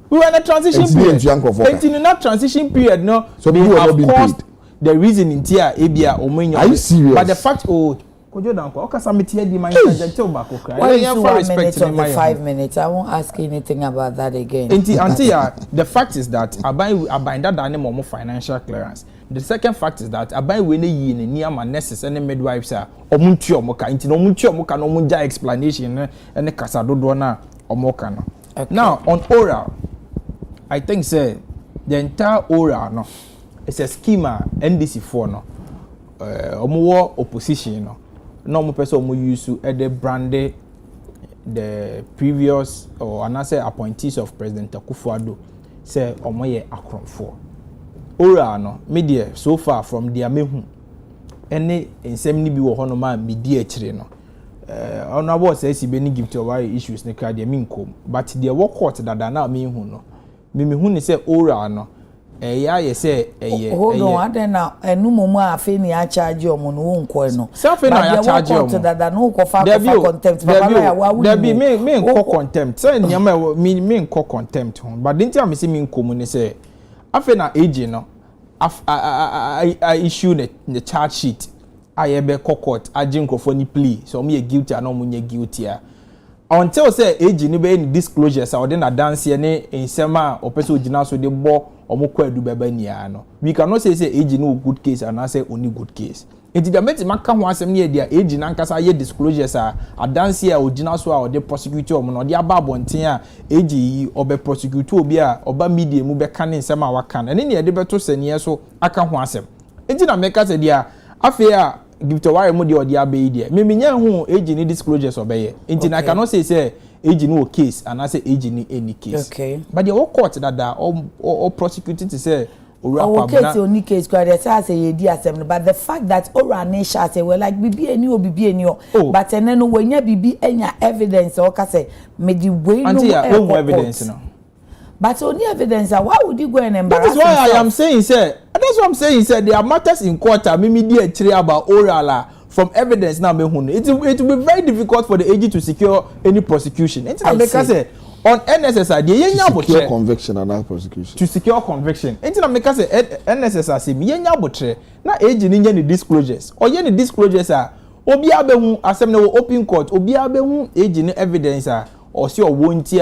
We were in a transition period. And in that transition period, no, so we have caused the reason in here, ABA or are you serious? But the fact Kojo danko okasa meti di man tell back okra. Why you respect me my 5 minutes? I won't ask anything about that again. The fact is that abai that more financial clearance. The second fact is that abai we ne near my nurses and midwives are omuntu omoka inti no omuntu omoka no munja explanation and kasa dodo na omoka no. Now on oral, I think say the entire oral no it's a schema NDC for no omo opposition no normal person omo use to the branded the previous or another appointees of President Akufo-Addo say omo ye akronfo oral no media so far from their mehu any nsem ni bi wo hono ma media kire no honorable say si be ni give to why issues ne ka de minkom but the work court that na me hu no me hu ni say oral no ya ye say hold on aden na enu momu afi ni a charge omo no wonko no self na ya charge omo that no ko fa contempt papa na ya wa there be me ko contempt say nyama me ko contempt ho but didn't am say me nkom ni say afi na age no I issue the charge sheet I be court agent for ni plea so me guilty and no munye guilty until say age ni be any disclosures or then a dance ne nsema o person ogina so de bo omukwa adu beba ni no we cannot say age no good case and I say only good case it the meti maka ho asem ne dia age na nkasa ye disclosures a dance ya ogina so a o de prosecutor omo no de aba bonten a age yi obe prosecutor obi a oba media mu be kan nsema wa kan ene ne de beto senie so aka ho asem enti na meka say dia afi a give to why mo de odi abe dia me nya hu age ni disclosures obeye enti na cannot say age no case and I say age ni any case okay but the court that or prosecuted to say okay only case quite say ye di assembly but the fact that ora nation say well like bibi eni but then no when ya bibi enya evidence or ka say me di way no evidence no but only evidence why would you go and embarrass that is why I am saying say that's what I'm saying say there are matters in court me di actually about oral from evidence now me hunu it will be very difficult for the AG to secure any prosecution enti na make say on NSSR the yenya secure conviction and not prosecution to secure conviction enti na make say NSSR say me yenya botre na AG ni nya ni disclosures or ye ni disclosures obi abehu asem na open court obi abehu AG ni evidence or see or wonti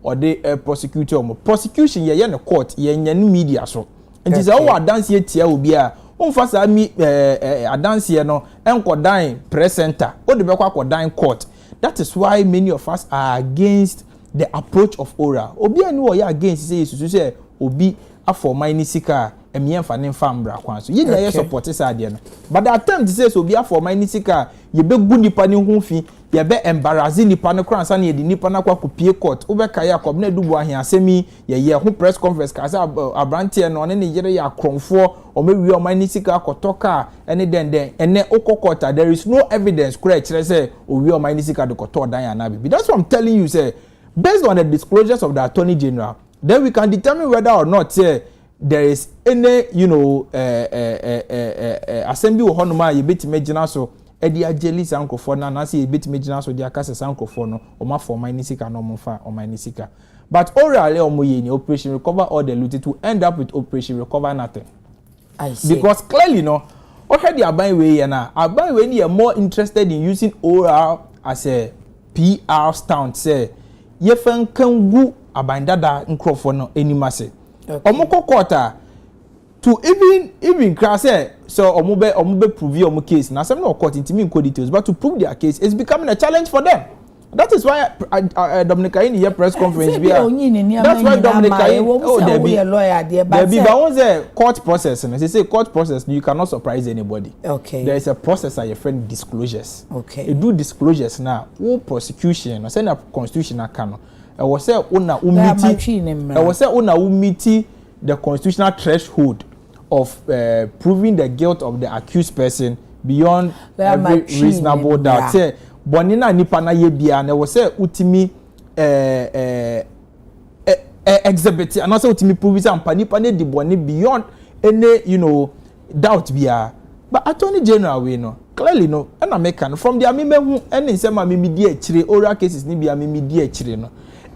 or the prosecutor prosecution ye na court ye nya ni media so enti say o dance ye tia obi unfasa mi adanse no enkodan press center o de bekwa kodan court that is why many of us are against the approach of oral obi ani wo ya against say obi afọ ni sika emiemfa ne mfambra kwan so ye nya support say de no but the attempt say obi afọ ni sika ye be gu nipa ne ho fi ye be embarrass nipa ne kran sa na ye di nipa na kwa kopie court o be kai akob na dubu ahia asemi ye ho press conference ka say abrantie no ne yere ya kronfo o mewi o ni sika akotoka ene den ene okokota there is no evidence kura kire say owi o ni sika de koto dan anabi that's what I'm telling you say based on the disclosures of the Attorney General then we can determine whether or not say there is any assembly or honoma ye betime gina so edi ageli sankofo na say ye betime gina so dia kase sankofo no o ma for ni sika no mo fa o ni sika but orally o mo ye ni operation recover all the loot to end up with operation recover nothing. I see. Because clearly no already aban we na aban we are more interested in using oral as a PR stunt say ye fan kan gu aban dada nkrofo no enimase omoko quarter to even class say so omo be prove your case na some no court intimi in details but to prove their case is becoming a challenge for them. That is why Dominica in the press conference that's why Dominica Debbie but once the court process and they say court process you cannot surprise anybody. Okay. There is a process that your friend disclosures. Okay. You do disclosures now. All prosecution or send a constitutional canon. I was say una umiti the constitutional threshold of proving the guilt of the accused person beyond every reasonable doubt. Say bonina nipa na ye bia na wo say utimi exhibit and also utimi prove say ampa nipa na di boni beyond any doubt bia but Attorney General we no clearly no and American from the ameme any nsema me di akire oral cases ni bia me di akire no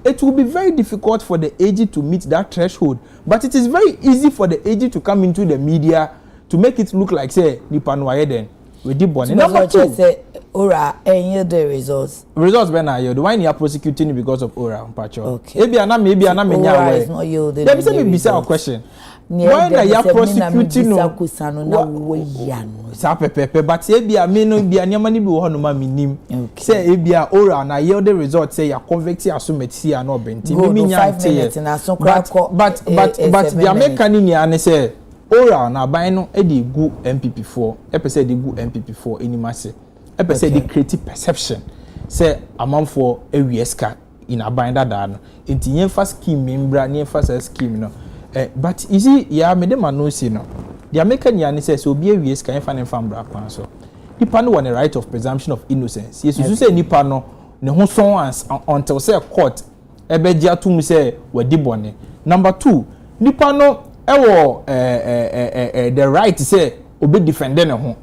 it will be very difficult for the AG to meet that threshold but it is very easy for the AG to come into the media to make it look like say nipa no aye den we di boni number 2 Ora any the results ben na yield why you are prosecuting because of ora mpacho okay maybe ana nya away is not yielding let me say me bisa a question why na you are prosecuting no na we yan sa pepepe but ebia me no bia nyama ni bi wo no ma minim say ebia ora na yield the result say ya convict asometi ya no benti me nya but the American ni ane say ora na ban no e dey gu MPP4 e pe say dey gu MPP4 enimase e pe say dey create perception say amanfo awieska in abanda da no enti yemfa scheme membra ne yemfa scheme no but you see ya me dem no see no the American yan say so be awieska yemfa ne fambra kwan so nipa no want a right of presumption of innocence yes you say nipa no ne ho son until say court e be gia tum say wadi bone number 2 nipa no ewo the right say obi defend ne ho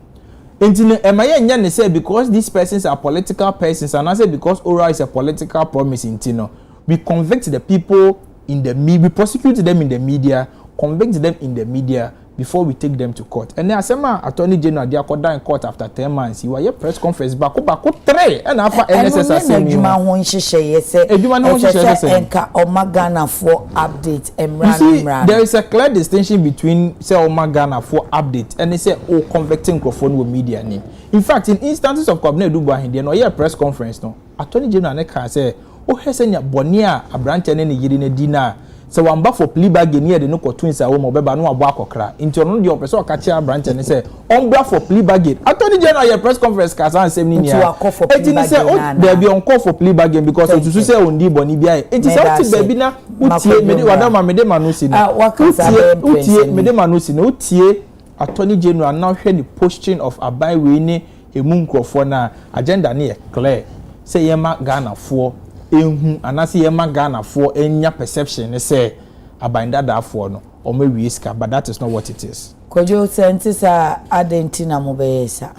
enti am I nya say because these persons are political persons and I say because oral is a political promise intino we convict the people in the media, we prosecute them in the media, convict them in the media before we take them to court. And then asema Attorney General they are in court after 10 months. You are press conference back 3 and after NSS assembly. Eduma ho nhihye yese. Eduma no nhihye yese. Enka Omagana for update emran. There is a clear distinction between say Omagana for update and they say convicting microphone with media name. In fact, in instances of Kwabena Dubois there no here press conference no. Attorney General ne can say o hesenya bonia abrante ne yiri ne dina se wamba for plea bargain here de no twins a wo mo beba no abo akokra into no de opeso ka chia abrante ne say ombra for plea bargain Attorney General your press conference ka san sem ni nia eti ni say o there be on call for plea bargain because o tusu say ondi boni bia eti say o ti baby na utie me de wadama me de manusi na utie me de manusi na utie Attorney General now hwe the posting of abai we ni emu nkrofo na agenda na clear say yema Ghana for ehu anase yema Ghana for enya perception say abanda da for no o ma wiska but that is not what it is. Kojo sentisa adentina mobeyesa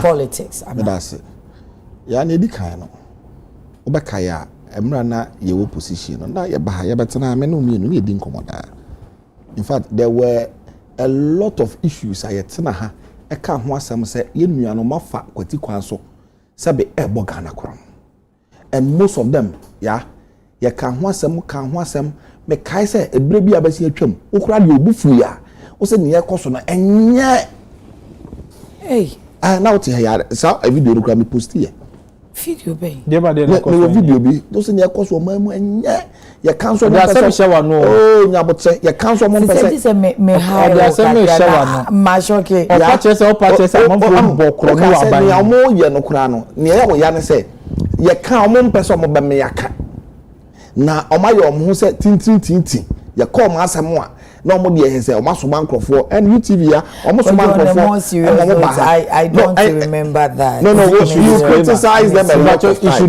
politics that's it ya na edikan no obeka ya emra na ye opposition no na ye ba ye betena me no mienu ye di nkomoda. In fact there were a lot of issues ayetena ha eka ho asem say ye nuano mafa kwati kwan so sabe ebo Ghana kwan. And most of them, you can want some, make Kaiser a baby abasi a chum, who cried you bufuya, who said near Cosona, and hey, I now tell you, so a video to me post here. Video be. Never did no video be, those in your cost or memo, and your council, shower no, oh, but say your council, this is me high, Mashoke, patches or patches, I'm more Yanokrano, near what Yana say. Ye ka omon person mo ba me yaka na omaye omho se tintin ye call ma asem a na omo de ye se omo so bankrofo and UTV ya omo so bankrofo I don't remember that. No, you criticize them a lot of times.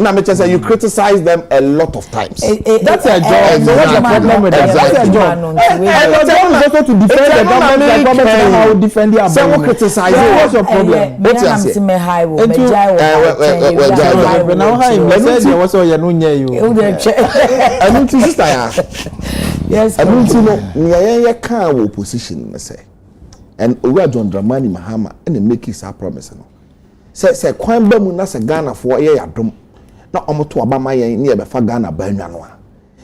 Na me say you criticize them a lot of times. That's a job. So what's the problem with that? That's a job. And the job is also to defend the government. The government how defend their so what criticize what's your problem? What you say? Me high wo me jai wo. Now how you say there was you no nya you. I mean sister ya. Yes. I mean no ye can wo position me say. And Owura John Dramani Mahama and make his promise no. Say kwan ba mu na se Ghana for ye yadom. Na omoto abama ye ne ye be fa Ghana ba nwa no a.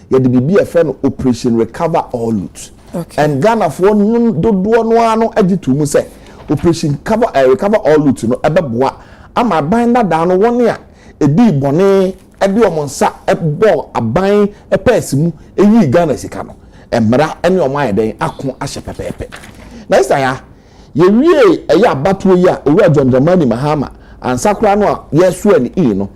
Ye de bibi e fe no operation recover all loot. Okay. And Ghana for do no ano agitu mu say operation recover all loot no ebeboa ama ban da da no won ya edi bone edi omonsa ebo aban epesimu eyi Ghana sika no emra ene omayeden ako ahye pepepe na isa ya ye wie eya abatuo yi a Owura John Dramani Mahama ansakura no a yesu ani no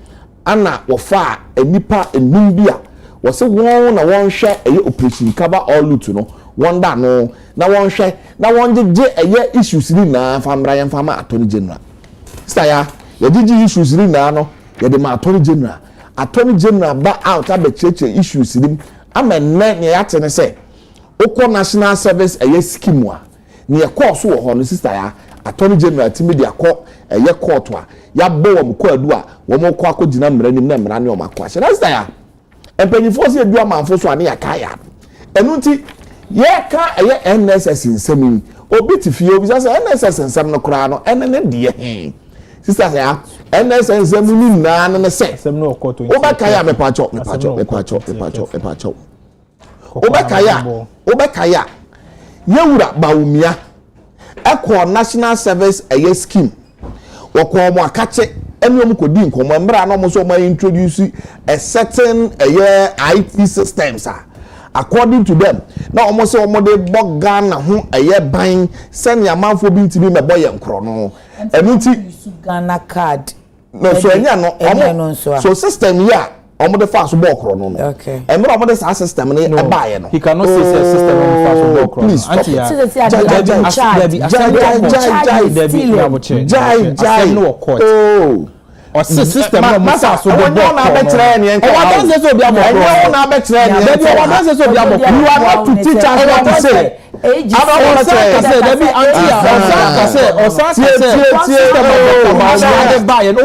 ana wofa enipa enum bia wo se won na won hwe eye operation cover all loot no won da no na won hwe na won je eye issues ni na famra ye fama Attorney General isa ya ye digi issues ni na no ye de ma Attorney General ba out abecheche issues ni amenne ne ya tene se okọ national service eye scheme a ne ye course wo ho no sister ya Attorney General ti media ko eye court a ya bo wo ko adu a wo mo ko akogina mranim na mra ne o makọ a sister ya empanyifo se adu amanfo so ane ya ka ya enu nti ye ka eye NSS nsemi obi ti fie obi say NSS nsem no kura no ene ne de sisters ya NSS nsem ni na ne say nsem no okoto obekaya mepacho obekaya yewura Bawumia ekọ national service scheme wọkọ mo akache enu mu kodi nkomo mbra na mo so mo introduce a certain IT systems according to them na almost say omo de bogan na ho ban send amanfo bi ntimi mebo ye nkro no enu ti Ghana card no so enya no omo so system ya omo de fast ball kro no okay mbra omo de sa system ne baye no he cannot say system on fast ball kro anti or system no masa so the ball na betre ni enko wa don say so bia ball enyo na betre ni enko wa don say so bia ball you are not to teach us what to say I don't want to say that be anti osan say buy no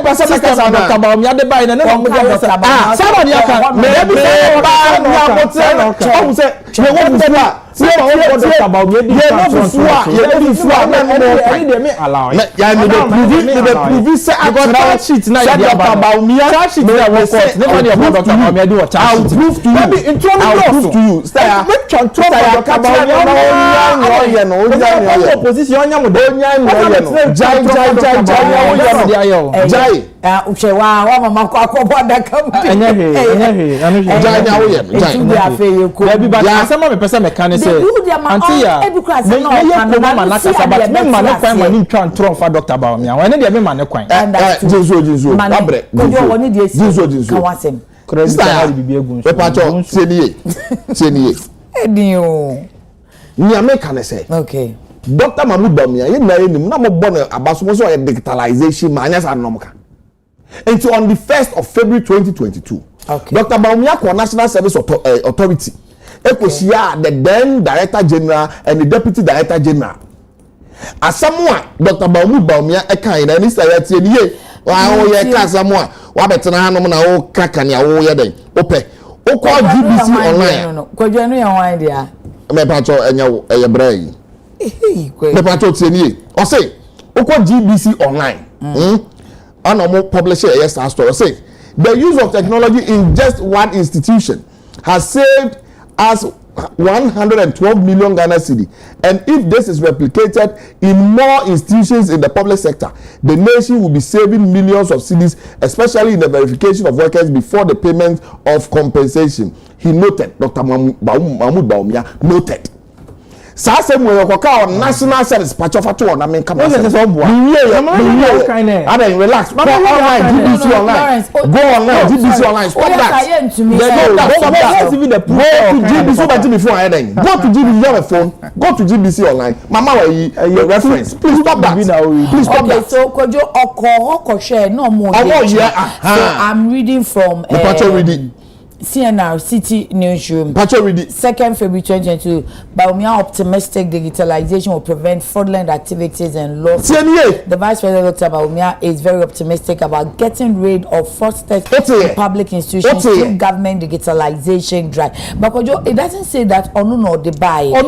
person Dr. Bawumia de buy na no mo dey say somebody can me be say ba na go say no say we want to say Dr. Bawumia dey na me allow ya me dey prove say I sheet na Dr. Bawumia sheet na we court never dey Dr. Bawumia dey watch out prove to you I'll prove to you stay make control Dr. opposition onya mo de jai uchewa wa mama kwa boda kama jai but asema me pesa me kan say anti ya me mama na kasa but me ma ne kwan ma ni twa ntron fa Dr. Bawumia we ne de me ma ne kwan jinzo babre jinzo kawasem krista bibi egun so pacho tienie edio ni America ne say okay Dr. Mahmoud Bawumia ye na enim na mo bon abasomo so digitalization ma anya sa nomka until on the 1st of February 2022 okay. Dr. Bawumia ko National Service Authority ekosia the then Director General and the Deputy Director General asamua Dr. Bawumia ekan na ni say tie ni ye wa o ye ka asamua wa betena hanom na o kaka ni awo ye den ope o call GBC online kwadwa no ya wan dia me pacho enye eye brai me pacho tie ni o say o call GBC online Anomo publisher yes story say the use of technology in just one institution has saved us 112 million Ghana cedi, and if this is replicated in more institutions in the public sector, the nation will be saving millions of cedis, especially in the verification of workers before the payment of compensation. He noted. Dr. Mahmoud Bawumia noted. Sasa mwe yokoka on national service pachofa to on amen come on relax go online GBC online GBC online stop that go to before I then go to GBC your phone go to GBC online mama your reference please stop that so kojo oko share no more so I'm reading from CNR City Newsroom. 2nd February 2022. Bawumia optimistic digitalization will prevent fraudulent activities and losses. The Vice President Dr. Bawumia is very optimistic about getting rid of fraudsters in public institutions through government digitalization drive. But it doesn't say that no they buy. About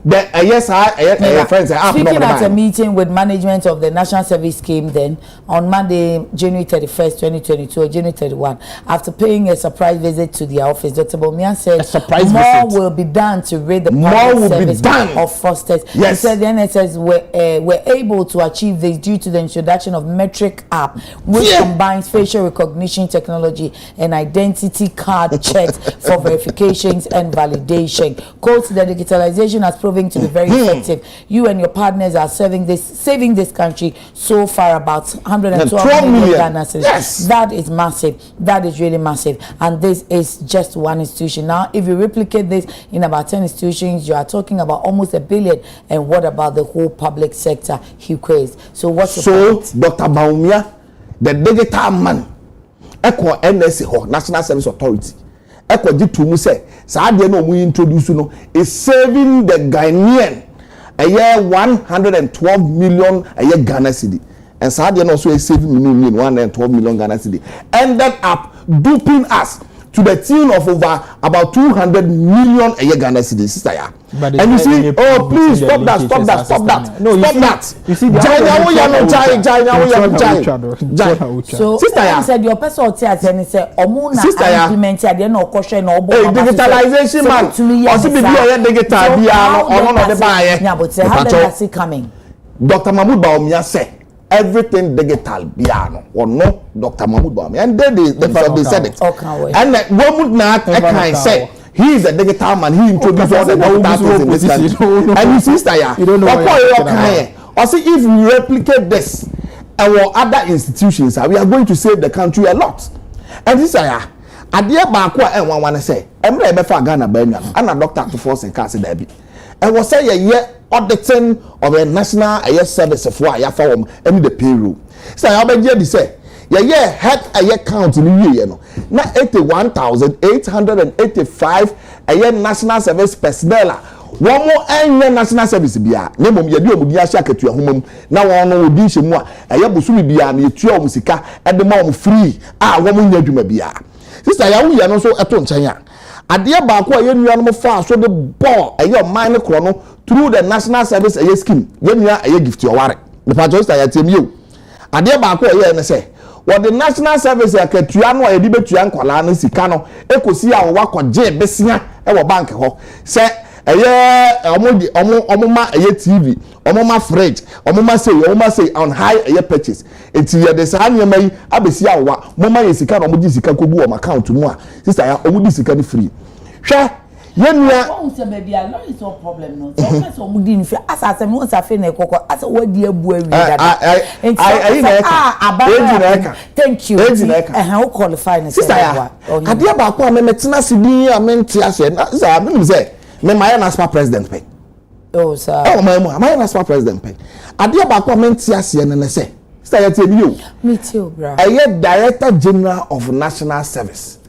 the friends. Speaking at a meeting with management of the National Service Scheme then on Monday, January 31st, 2022 or January 31, after paying a surprise visit to their office, Dr. Bawumia said more will be done to rid the public service of fraudsters. Yes. He said the NSS were able to achieve this due to the introduction of metric app, which combines facial recognition technology and identity card checks for verifications and validation. Quote, the digitalization has proven to be very effective. You and your partners are saving this country so far about 112 million Ghana cedis. Yes. That is massive. That is really massive. And this is just one institution. Now, if you replicate this in about 10 institutions, you are talking about almost $1 billion. And what about the whole public sector? He quizzed. So what's the point? Dr. Bawumia, the digital man, Echo NSA, National Service Authority, Echo G2 say, Sadia no we introduce is saving the Ghanaian a year 112 million a year Ghana cedi. And Sadia also is saving 112 million Ghana cedi. Ended up duping us to the tune of over about 200 million a year Ghana cedis, sister. And you see, oh please stop that. No, stop that. You see, so sister, I said your person or tears and say omuna implement at the end of caution or digitalization man. Also be digital how does it coming? Dr. Mahmoud Bawumia say everything digital biano or no Dr. Mahmoud Bawumia, and they said it. And Mahmoud Nat can say he is a digital man. He introduced all the digital things in this country. And you see, you don't know. Also, if we replicate this our other institutions, we are going to save the country a lot. And this adeɛ baako a ɛnwa wane sɛ ɛmra ɛbɛfa Ghana baanwa ana doctor to force in case da bi ɛwɔ sɛ yɛ auditing of a national service for a yafa wom ɛne the payroll sɛ ya obɛgye di sɛ yɛ head count ni wie no na 81,885 national service personnel wɔn mo ɛnyɛ national service bia ne mom yɛ di omudi ahyɛ akatua homam na wɔn no odi hyɛ mu a busumi bia na yɛtua wɔn sika ɛde ma wɔn free a wɔn mo nya dwuma bia sister ya wuya no so eto nkyɛn a adeɛ baako a yɛnua no fa so de ball ɔman ne korɔ no through the national service scheme yɛnua gift ɔware the pastor sister ya tem you adeɛ baako a yɛ ne sɛ the national service akatua no a yɛde betua nkwala no sika no ekosi a wakɔgye besia wɔ bank hɔ sɛ omoma TV omoma fridge omoma say on high purchase enti ye de saa nyema yi abesi awa moma ye sika no moji sika kogu o account mu a sister ya omudi sika ni free hwe yenua o se baby a no is no problem no so so omudi ni free asa me won sa fe na kokko asa wadi abu awi dada enti thank you o qualify na sister ya adia ba ko me metena sidi a mente ase na za me say me my national president pay. Oh sir. Oh my national president pay. Adia ba ko mente ase ne say. Sister ya tell you. Me too, bra. Aye director general of national service.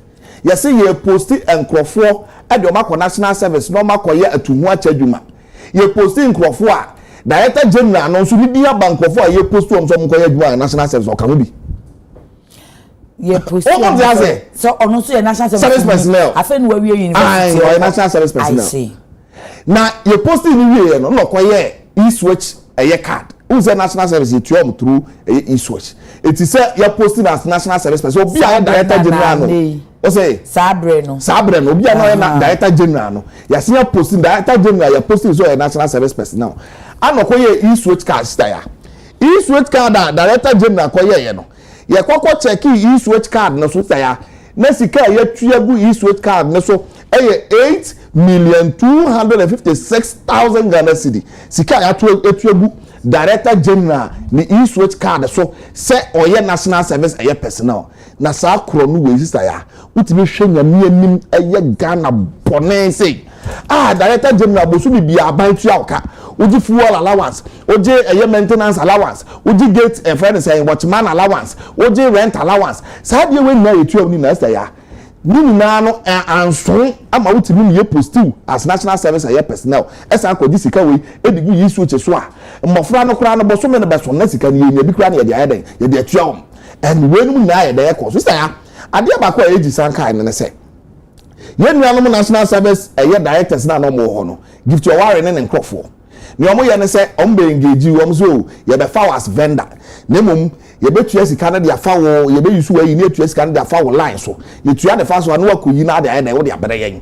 You see you post enkrofo e de o national service no makoye atuhu achadwuma. You post enkrofo a director general no so bi dia bankrofo a you post o so mkoye adwuma national service o kan bi. Yeah, post. So on so national service personnel. I think we university or national service personnel. I see. Now you posting ni we no koye e-switch card. Who say national service you tuam through e-switch. It is say you posting as national service personnel. Obi a director general no. O say Sabre no obi a no director general no. You see you posting director general you posting so national service personnel. Ano koye e-switch card style. E-switch card director general koye no. Ye kwakọ check e-switch card no so saya na sika ye tuagu e-switch card no so 8,256,000 Ghana cedi sika ya tuagu director general ni e-switch card so se oye national service personnel na sa kro no we sister ya utimi hwenya mi anim Ghana bone say director general bosu bi aban tuaka uji fuel allowance uji maintenance allowance uji gate friend say watchman allowance uji rent allowance sa de we na yetu ni na sister ya ni na no anso ama utimi ye postiu as national service personnel esa ko di sika we edigu yisu cheso a mmofra no kra no boso me no beso na sika ni ye bi kra na ye de ayeden ye de atuam and we no na ye de ko sister ya ade ba ko eji sankai ne se yenuanom national service directors na no mo ho no gift your ware ne nkrofo me omo ye ne se ombe engage wo so ye be fa as vendor nemum ye betua sika na de afa wo ye be yusu wa yi ne etua sika na de afa wo line so ye tua de fa so na wakoyi na de ayeden wo de abere yen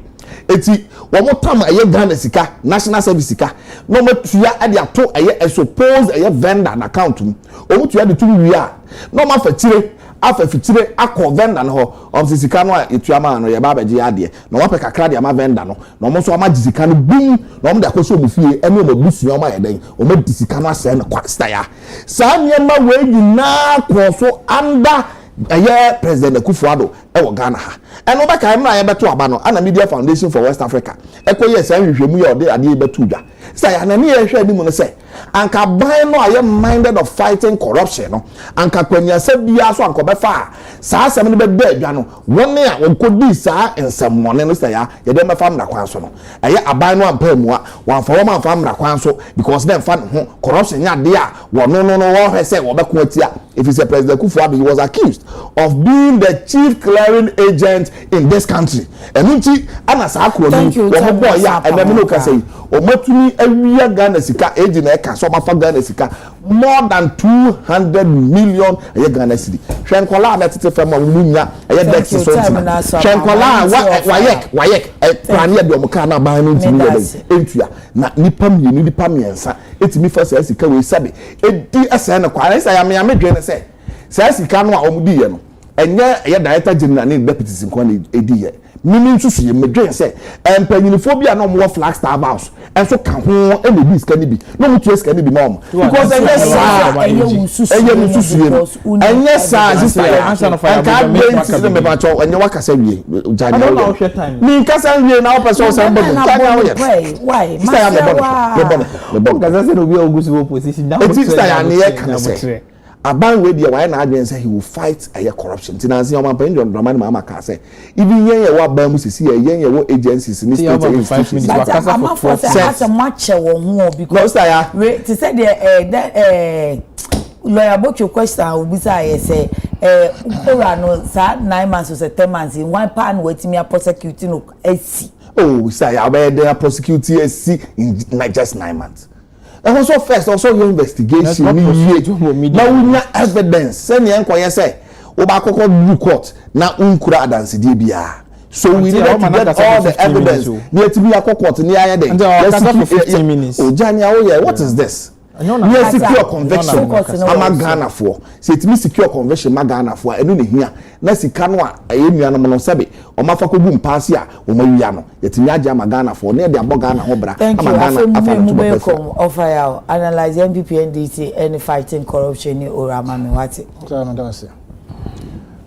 eti wo mo tam Ghana sika national service sika no mo tua de ato suppose vendor na account mu o mo tua de tu wi a no ma fa tire afafitire akọ vendor no ho sika no a etuama no ye ba baje ade na wape kakra de ama vendor no na mo so ama sika no bum na mo de akoso mu fie ene mo busu ama ye den o ma sika no ase na kwasta ya sa nyema we nyina ko so anda president Akufo-Addo wo Ghana ha eno ba kai mra ye beto aba no ana Media Foundation for West Africa ekoye sa hwehwemu ye ode ade beto dwa sa ya na ne ye hwe ni mu no se anka ban no aye minded of fighting corruption no anka kwanyasa bia so anka obefa saa asem no be adwa no woni a onkodi saa ensamone no say ya ye dem fa mra kwan so no eye aban no ampa mua wanfa wo manfa mra kwan so because dem fa ho corruption nya de a wo no wo hwese wo be ko atia if he said President Kufuor, he was accused of being the chief clearing agent in this country. And thank you. And then say, Omotuni every Ghana sika agent eka so ma fa Ghana sika more than 200 million Ghana cedi. Hwenkola na tete fam munya eye dex so ntima. Hwenkola wayek plania de omuka na ban no ntimi ye entua na nipa mienu nipa miensa etimi fa sa sika we sabe edi asa na kwa esa ya me dwen say sa sika no a omudi ye no enye ye director general ne deputy sinko na edi ye mini nsusu ye medwen say empanyinifobia no mo Flagstaff house enso ka ho e be sika ni bi no mo tu sika ni bi no because enye nsusu ye no enye sa sister answer no fire me ba cho enye wakasa wie jani o ni kasa wie na opeso so mbo jani o ye why sister ya me bon kasa se no bi ogusu opposition na sister ya ne ye kan say aban we dia why na adwen say he will fight a corruption tinansi o man pen John Dramani mama ka say even yen ye wa ban mu sisi yen ye wo agencies ni state institutions wakasa for as a match wo ho because we to say the lawyer book your question obisa I say ora no sa 9 months or 10 months in one pan wetimi prosecuting no AC say I be prosecute AC in just 9 months. And also first also your investigation now we have evidence send the enquire say oba kokko do court na unkura adansidie bia so we need to get all the evidence near to be a court near there let's 15 minutes oh Jania oh yeah what is this near secure conviction ama Ghana for say it me secure conviction ma Ghana for enu ne hia na sika no a ayemia no no sabe o ma fa ko bu mpaase a o ma wia no yetimi agya ma Ghana for na de abo Ghana ho bra ama Ghana afa no to offer ya analyze MPP NDC any fighting corruption ni orama me wati so no that's it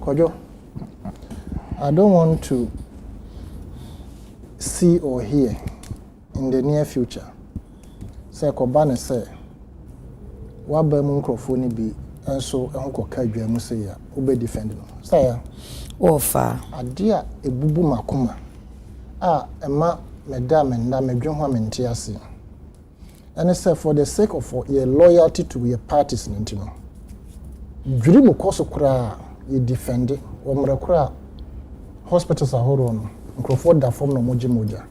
Kojo I don't want to see or hear in the near future say Kobane say wa ba mu microphone bi enso ehunko ka dwa mu say ya obe defend no say ya ofa ade a ebubu makoma a ema medam na medwe ho amenti ase and say for the sake of your loyalty to your parties ntino dwiri mu koso kura ye defend o mra kura hospitals ahoro no microphone da form no moja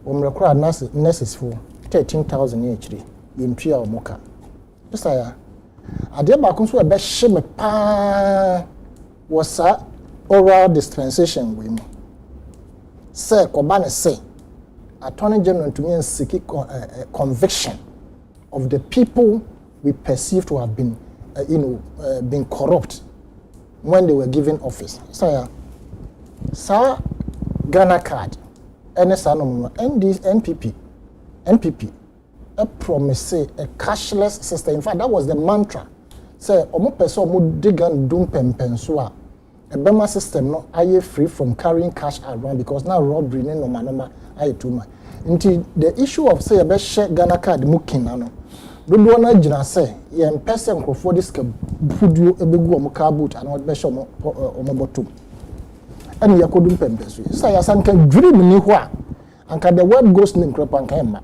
o mra kura nurses for 13,000 each ye mpia o moka Saya ade ba kun so e be hye me pa was oral dispensation we mu say Kobane say Attorney General to me seek conviction of the people we perceive to have been been corrupt when they were given office saya sa Ghana card NSA no NPP a promise a cashless system. In fact, that was the mantra. Say, omo person omo digan dum pempen so a bema system no aye free from carrying cash around because now robbery ne normal aye too much. Until the issue of say be share Ghana card mu kina no. Dodo na gina say ye person crofo this ka budu ebegu omo car boot and what be share omo bottom. And yakodum pempen so. Say asanka dream ni ho a anka the word goes name crop anka emma.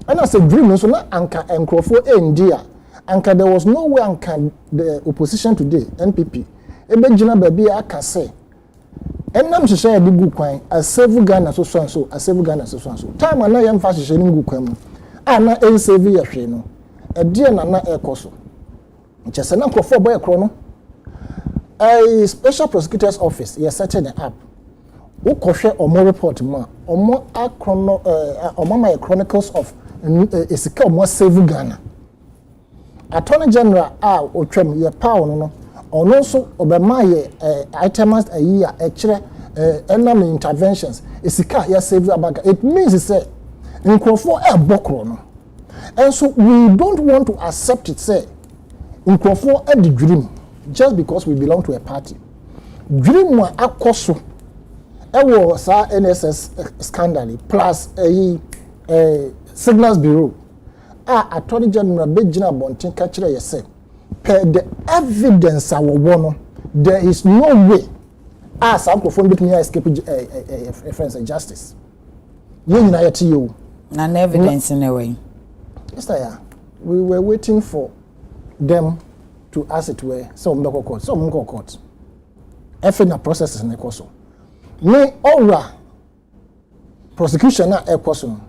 And as a dream, so now Anka and Crawford India, Anka there was no way Anka the opposition today, NPP. Ebe Jina baby I can say. And I'm share the good coin as several Ghana so and so, as several Ghana so and so. Time and I am fast sharing good coin. And I ain't save your shame. A dear Nana Air Coso. Just an uncle for boy chrono. A special prosecutor's office, yes, setting the app. Who koshe or more report ma or more my chronicles of Isika or more save Ghana. Attorney General Otrem ye power no or also obema ye items a year enemy interventions Isika ye save Abaga. It means it say in Crawford a bokro no. And so we don't want to accept it say in Crawford a the dream just because we belong to a party. Dream wa akoso ewo sa NSS scandal plus a signals bureau Attorney General Bejina Bontin Kachira say, per the evidence our one, there is no way as I'm performing between escape a friends of justice. You know, you and evidence in a way. Yes, we were waiting for them to, as it were, some local court, some local court. Every process in the course. Me ora prosecution na ekoso.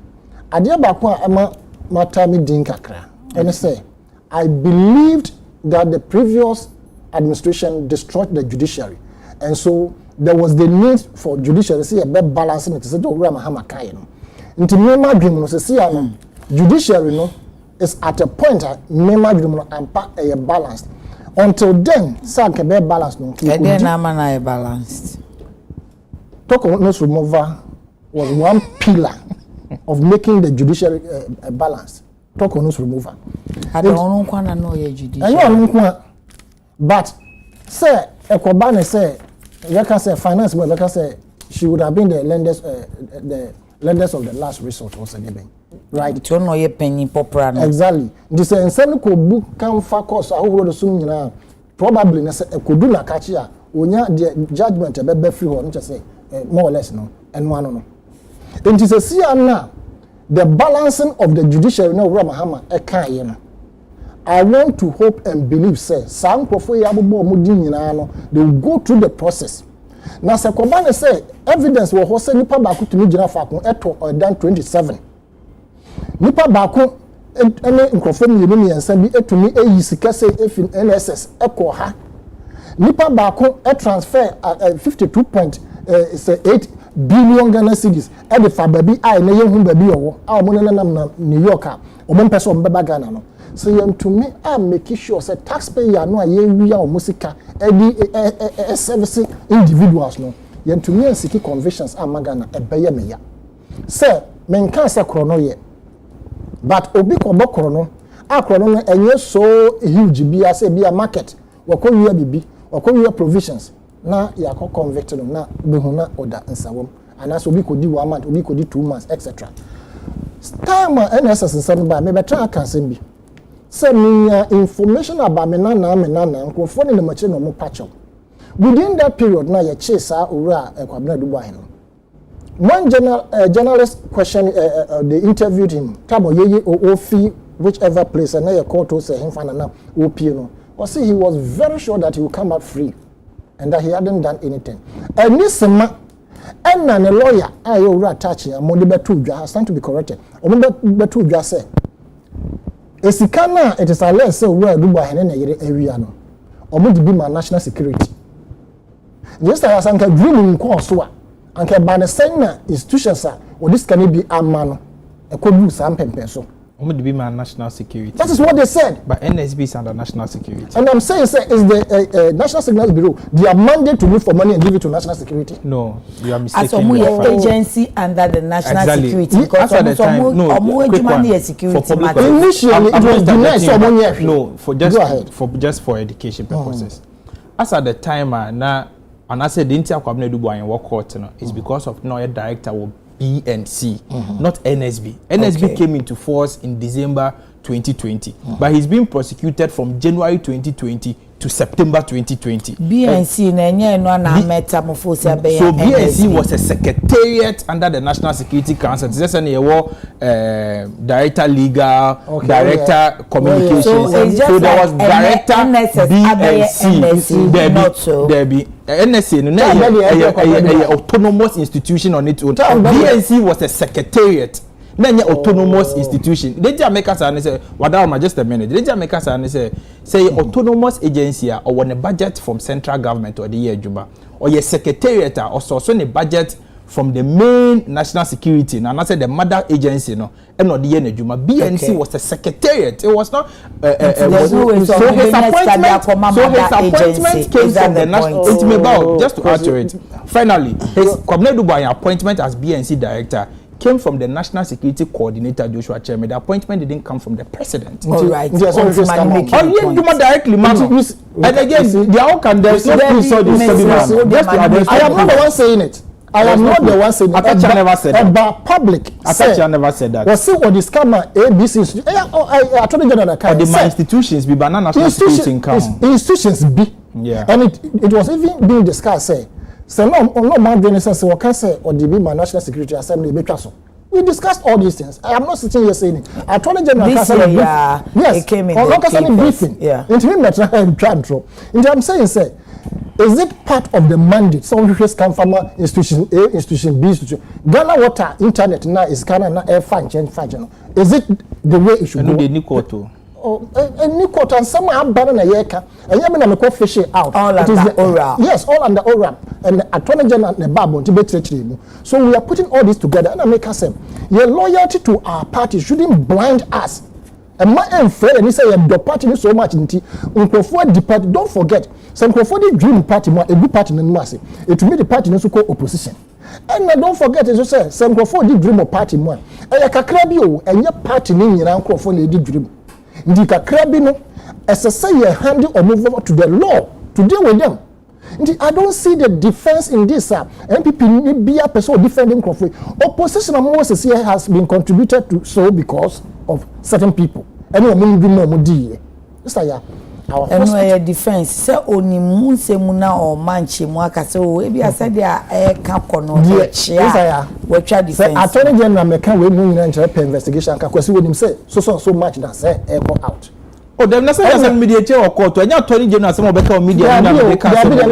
Adia bakwa ama matami din kakra. And say, I believed that the previous administration destroyed the judiciary, and so there was the need for judiciary to see a better balance in it. So do Rama Hamakai no. Into me madrim no see judiciary no is at a point me madrim no ampa a balanced. Until then, some can be balanced no. And then na balanced. Adekye Nsroma was one pillar of making the judiciary balanced. Adekye Nsroma. I don't want to know your judiciary. I know, but say Ekobane say, Reka say finance, but Reka say she would have been the lenders of the last resort was again, right? You know your penny popra. Exactly. This ensemble book can focus. I would assume now probably na say Ekoduna Kachia. Onya the judgment a be free one just say more or less no and one no. Then it is a now the balancing of the judiciary no Ramahama eka I want to hope and believe say some profo yabobo omudi nyina no they will go through the process. Na se Kobane say evidence wo ho say nipa ba ko tumi gina fa ko eto odan 27. Nipa ba ko ene nkrofo mi yenu yensa bi etumi eyi sika say efin NSS eko ha. Nipa ba ko e transfer 52.8 billion Ghana cedis e de fa baby ai na yehu baby owo a mo nenam na New York a o mo pese o mbeba Ghana no. So you to me I'm making sure say taxpayer no aye wi a o musika e servicing individuals no you to me seek convictions amagana e beye me ya say men kan say krono ye but obi ko bokro no akrono no enye so huge bia say bia market wako wi bibi wako wi provisions na ya ko convict no na behuna order nsawom anaso obi ko di 1 month obi ko di 2 months etc. Time NSS nsam ba me betra kan sem bi say me information about me nana nkofo ne machi no mo patcho within that period na ye chase owura Kwabena Dubai no one journalist question they interviewed him tabo ye ofi whichever place and ye call to say him fana na op no or see he was very sure that he would come out free and that he hadn't done anything and this man and a lawyer ayo owura attach him mo de betu dwa has to be corrected o mo betu dwa say Esikana, it is a less so where Dubai and area no. Or would be my national security. Just as I'm dreaming course, and can by the same institutions, or this can be a man, a could do some peso. Would be my national security. That is what they said. But NSB is under national security. And I'm saying, sir, is the National Security Bureau, they are mandate to look for money and give it to national security? No, you are mistaken. As a agency under the national security. Because at the time, no, initially it was denied someone here. No, just for education purposes. As at the time, now, and I said the entire Kwabena Dubai work court, it's because of no director will BNC, not NSB. NSB came into force in December 2020, but he's been prosecuted from January 2020 to September 2020. BNC, so BNC was a secretariat under the National Security Council. It's a director legal, director communications. So there was director BNC. There be NSA, autonomous institution on its own. BNC was a secretariat. Then autonomous institution. They just make us say, "Wadaw, just a minute." They just make us say autonomous agency or when a budget from central government or the year Juba or your secretariat or so a budget from the main national security. Now I said the mother agency no, and not the year Juma. BNC was a secretariat. It was not. So his appointment came from the national. Just to add to it. Finally, his Kwabena Dubai appointment as BNC director came from the National Security Coordinator Joshua Chairman. The appointment didn't come from the president. All right. Yes, directly, man. And again, the outcome there's no I am not the one saying it. I am not the one saying that. I never said that. About public. I never said that. Well, see what this camera ABC. I told you that the institutions be banana institutions institutions be. Yeah. And it was even being discussed. Say no man doing say what can say or the my National Security Assembly be traso. We discussed all these things. I am not sitting here saying it. I told the general this year, yeah, yes, it came in the briefing. Yeah. Into me metra and control. Into I'm saying say, is it part of the mandate? Some requests come from institution A, institution B, institution. Ghana water internet now is Ghana now air function. Is it the way it should go? And Nikot and some have banana yeka, and Yaman and the fishing out. All under ORAP. Yes, all under ORAP. And the Attorney General and the Babu to be. So we are putting all this together and I make us say, your loyalty to our party shouldn't blind us. And my friend, and he say, the party so much in tea. The party, don't forget, some the dream party, a good party in Massey. It will be the party also called opposition. And don't forget, as you say, some the dream of party one. And a cacrabio, and your party name your uncle for the dream. Ndika krabino as I say you handle or move over to the law to deal with them. I don't see the defense in this. MPP be a person defending Crawford. Opposition among us here has been contributed to so because of certain people. Anyway, we more mudi. This is our defense. Say oni munse muna or manchi mwaka so ebi asade a kakono chia. We try defense. Attorney General meka we mu nyina nche investigation ka kwesi we nim say so much that say go out. Oh, them not say media chair or court. When you Attorney General some media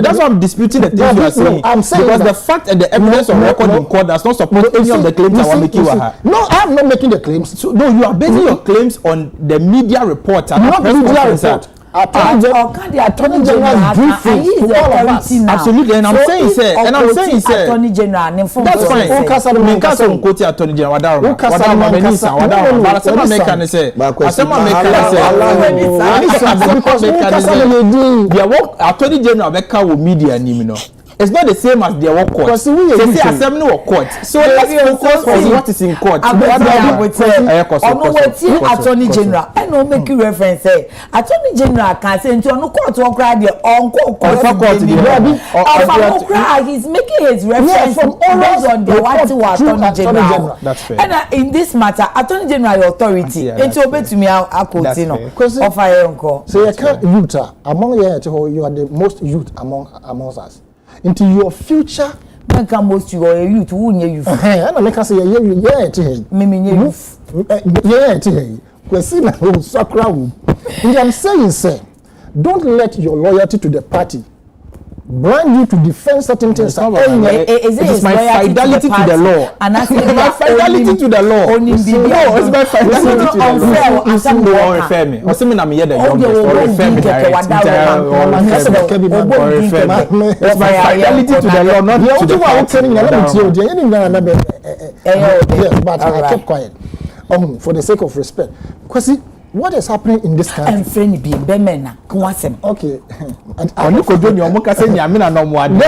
that's why I'm disputing the things you are saying. I'm saying because the fact and the evidence of record in court does not support any of the claims I want to make you. No, I'm not making the claims. So no, you are basing your claims on the media report and not media report. Attorney General briefing to all of us. Absolutely, and I'm saying, sir, Attorney General, that's fine. Attorney General, Attorney General media. It's not the same as their work court. They say assembly or court. So let's focus on what is in court. Attorney General. I know make you reference. Attorney General can say into no court or cry the uncle court. He's making his reference based on the what Attorney General. That's fair. And in this matter, Attorney General authority. Into obey to me, I quote you know. Of our uncle. So you can't youth among you are the most youth amongst us. Into your future, when come most you are youth, who near you? I make us say, I'm saying, sir, don't let your loyalty to the party blind you to defend certain things. It is my fidelity to the law. And that's my fidelity to the law. No, it's my fidelity to the law. Don't refer me. Or something I'm here the youngest. Or refer me direct. It's my fidelity to the law, not to the party. But I kept quiet. For the sake of respect. Because what is happening in this country? I'm friend be bemena kwasem. Okay. And you could do your muka say nyamina no mo ade.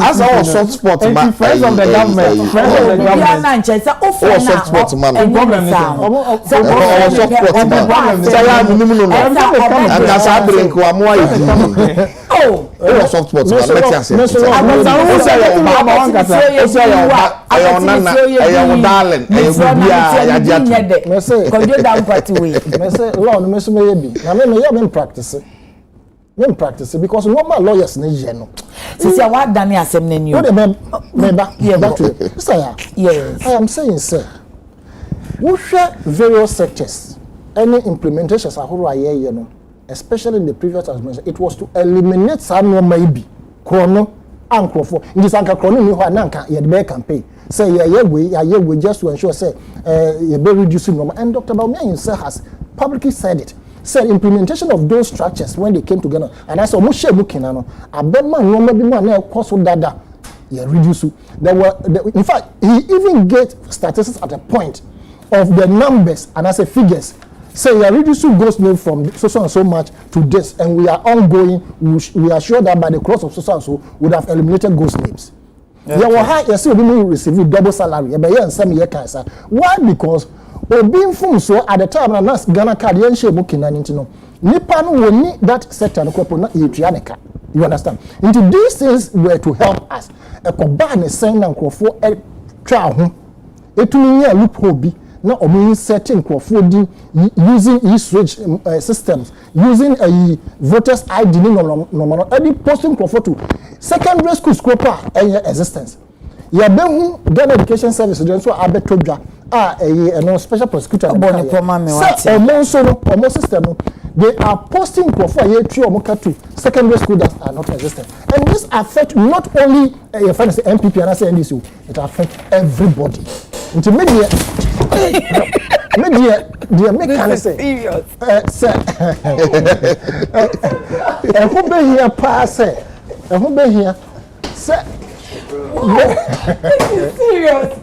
As our soft spot man. Friends of the government. Friends of the government. Soft spot man. Problem is soft spot man. And that's how drink wa mo ayi. Oh, soft spot man. Let's say. Darling, practice because normal lawyers no. Since you what done assembly new. Yes. I am saying, sir, we share various sectors. Any implementations are especially in the previous administration, it was to eliminate some maybe chrono and crofo. In this anka chrono ni ho anka ye de campaign. Say we just to ensure say you be reducing number. And Dr. Baumia himself has publicly said it. Said implementation of those structures when they came together, and I saw Mushe Bukinano, Abema Noma Bima na Koso Dada, yeah, reduce. In fact, he even get statistics at a point of the numbers and I say figures. Say we are reducing ghost name from so and so much to this, and we are ongoing. We are sure that by the close of so and so would have eliminated ghost names. Yeah, well, high, you see, we receive double salary. Why? Because being from so at the time, and that's Ghana card, yen share booking and nipa no woni that sector no kopo na yetua ne ka. You understand? Into these things were to help us. Ekoba ne sen na nkrofo twa ho. Etumi nya loophole bi na omo setting nkrofo di using e-switch systems, using a voters ID no any posting nkrofo to secondary school scroper existence. Ya behu Ghana Education Service so abetodwa no special prosecutor omo system no, they are posting for year 3 to secondary school that are not existent, and this affect not only your friends MPP and NDC, it affect everybody. Into media they make kind of say who be here pass who be here say serious.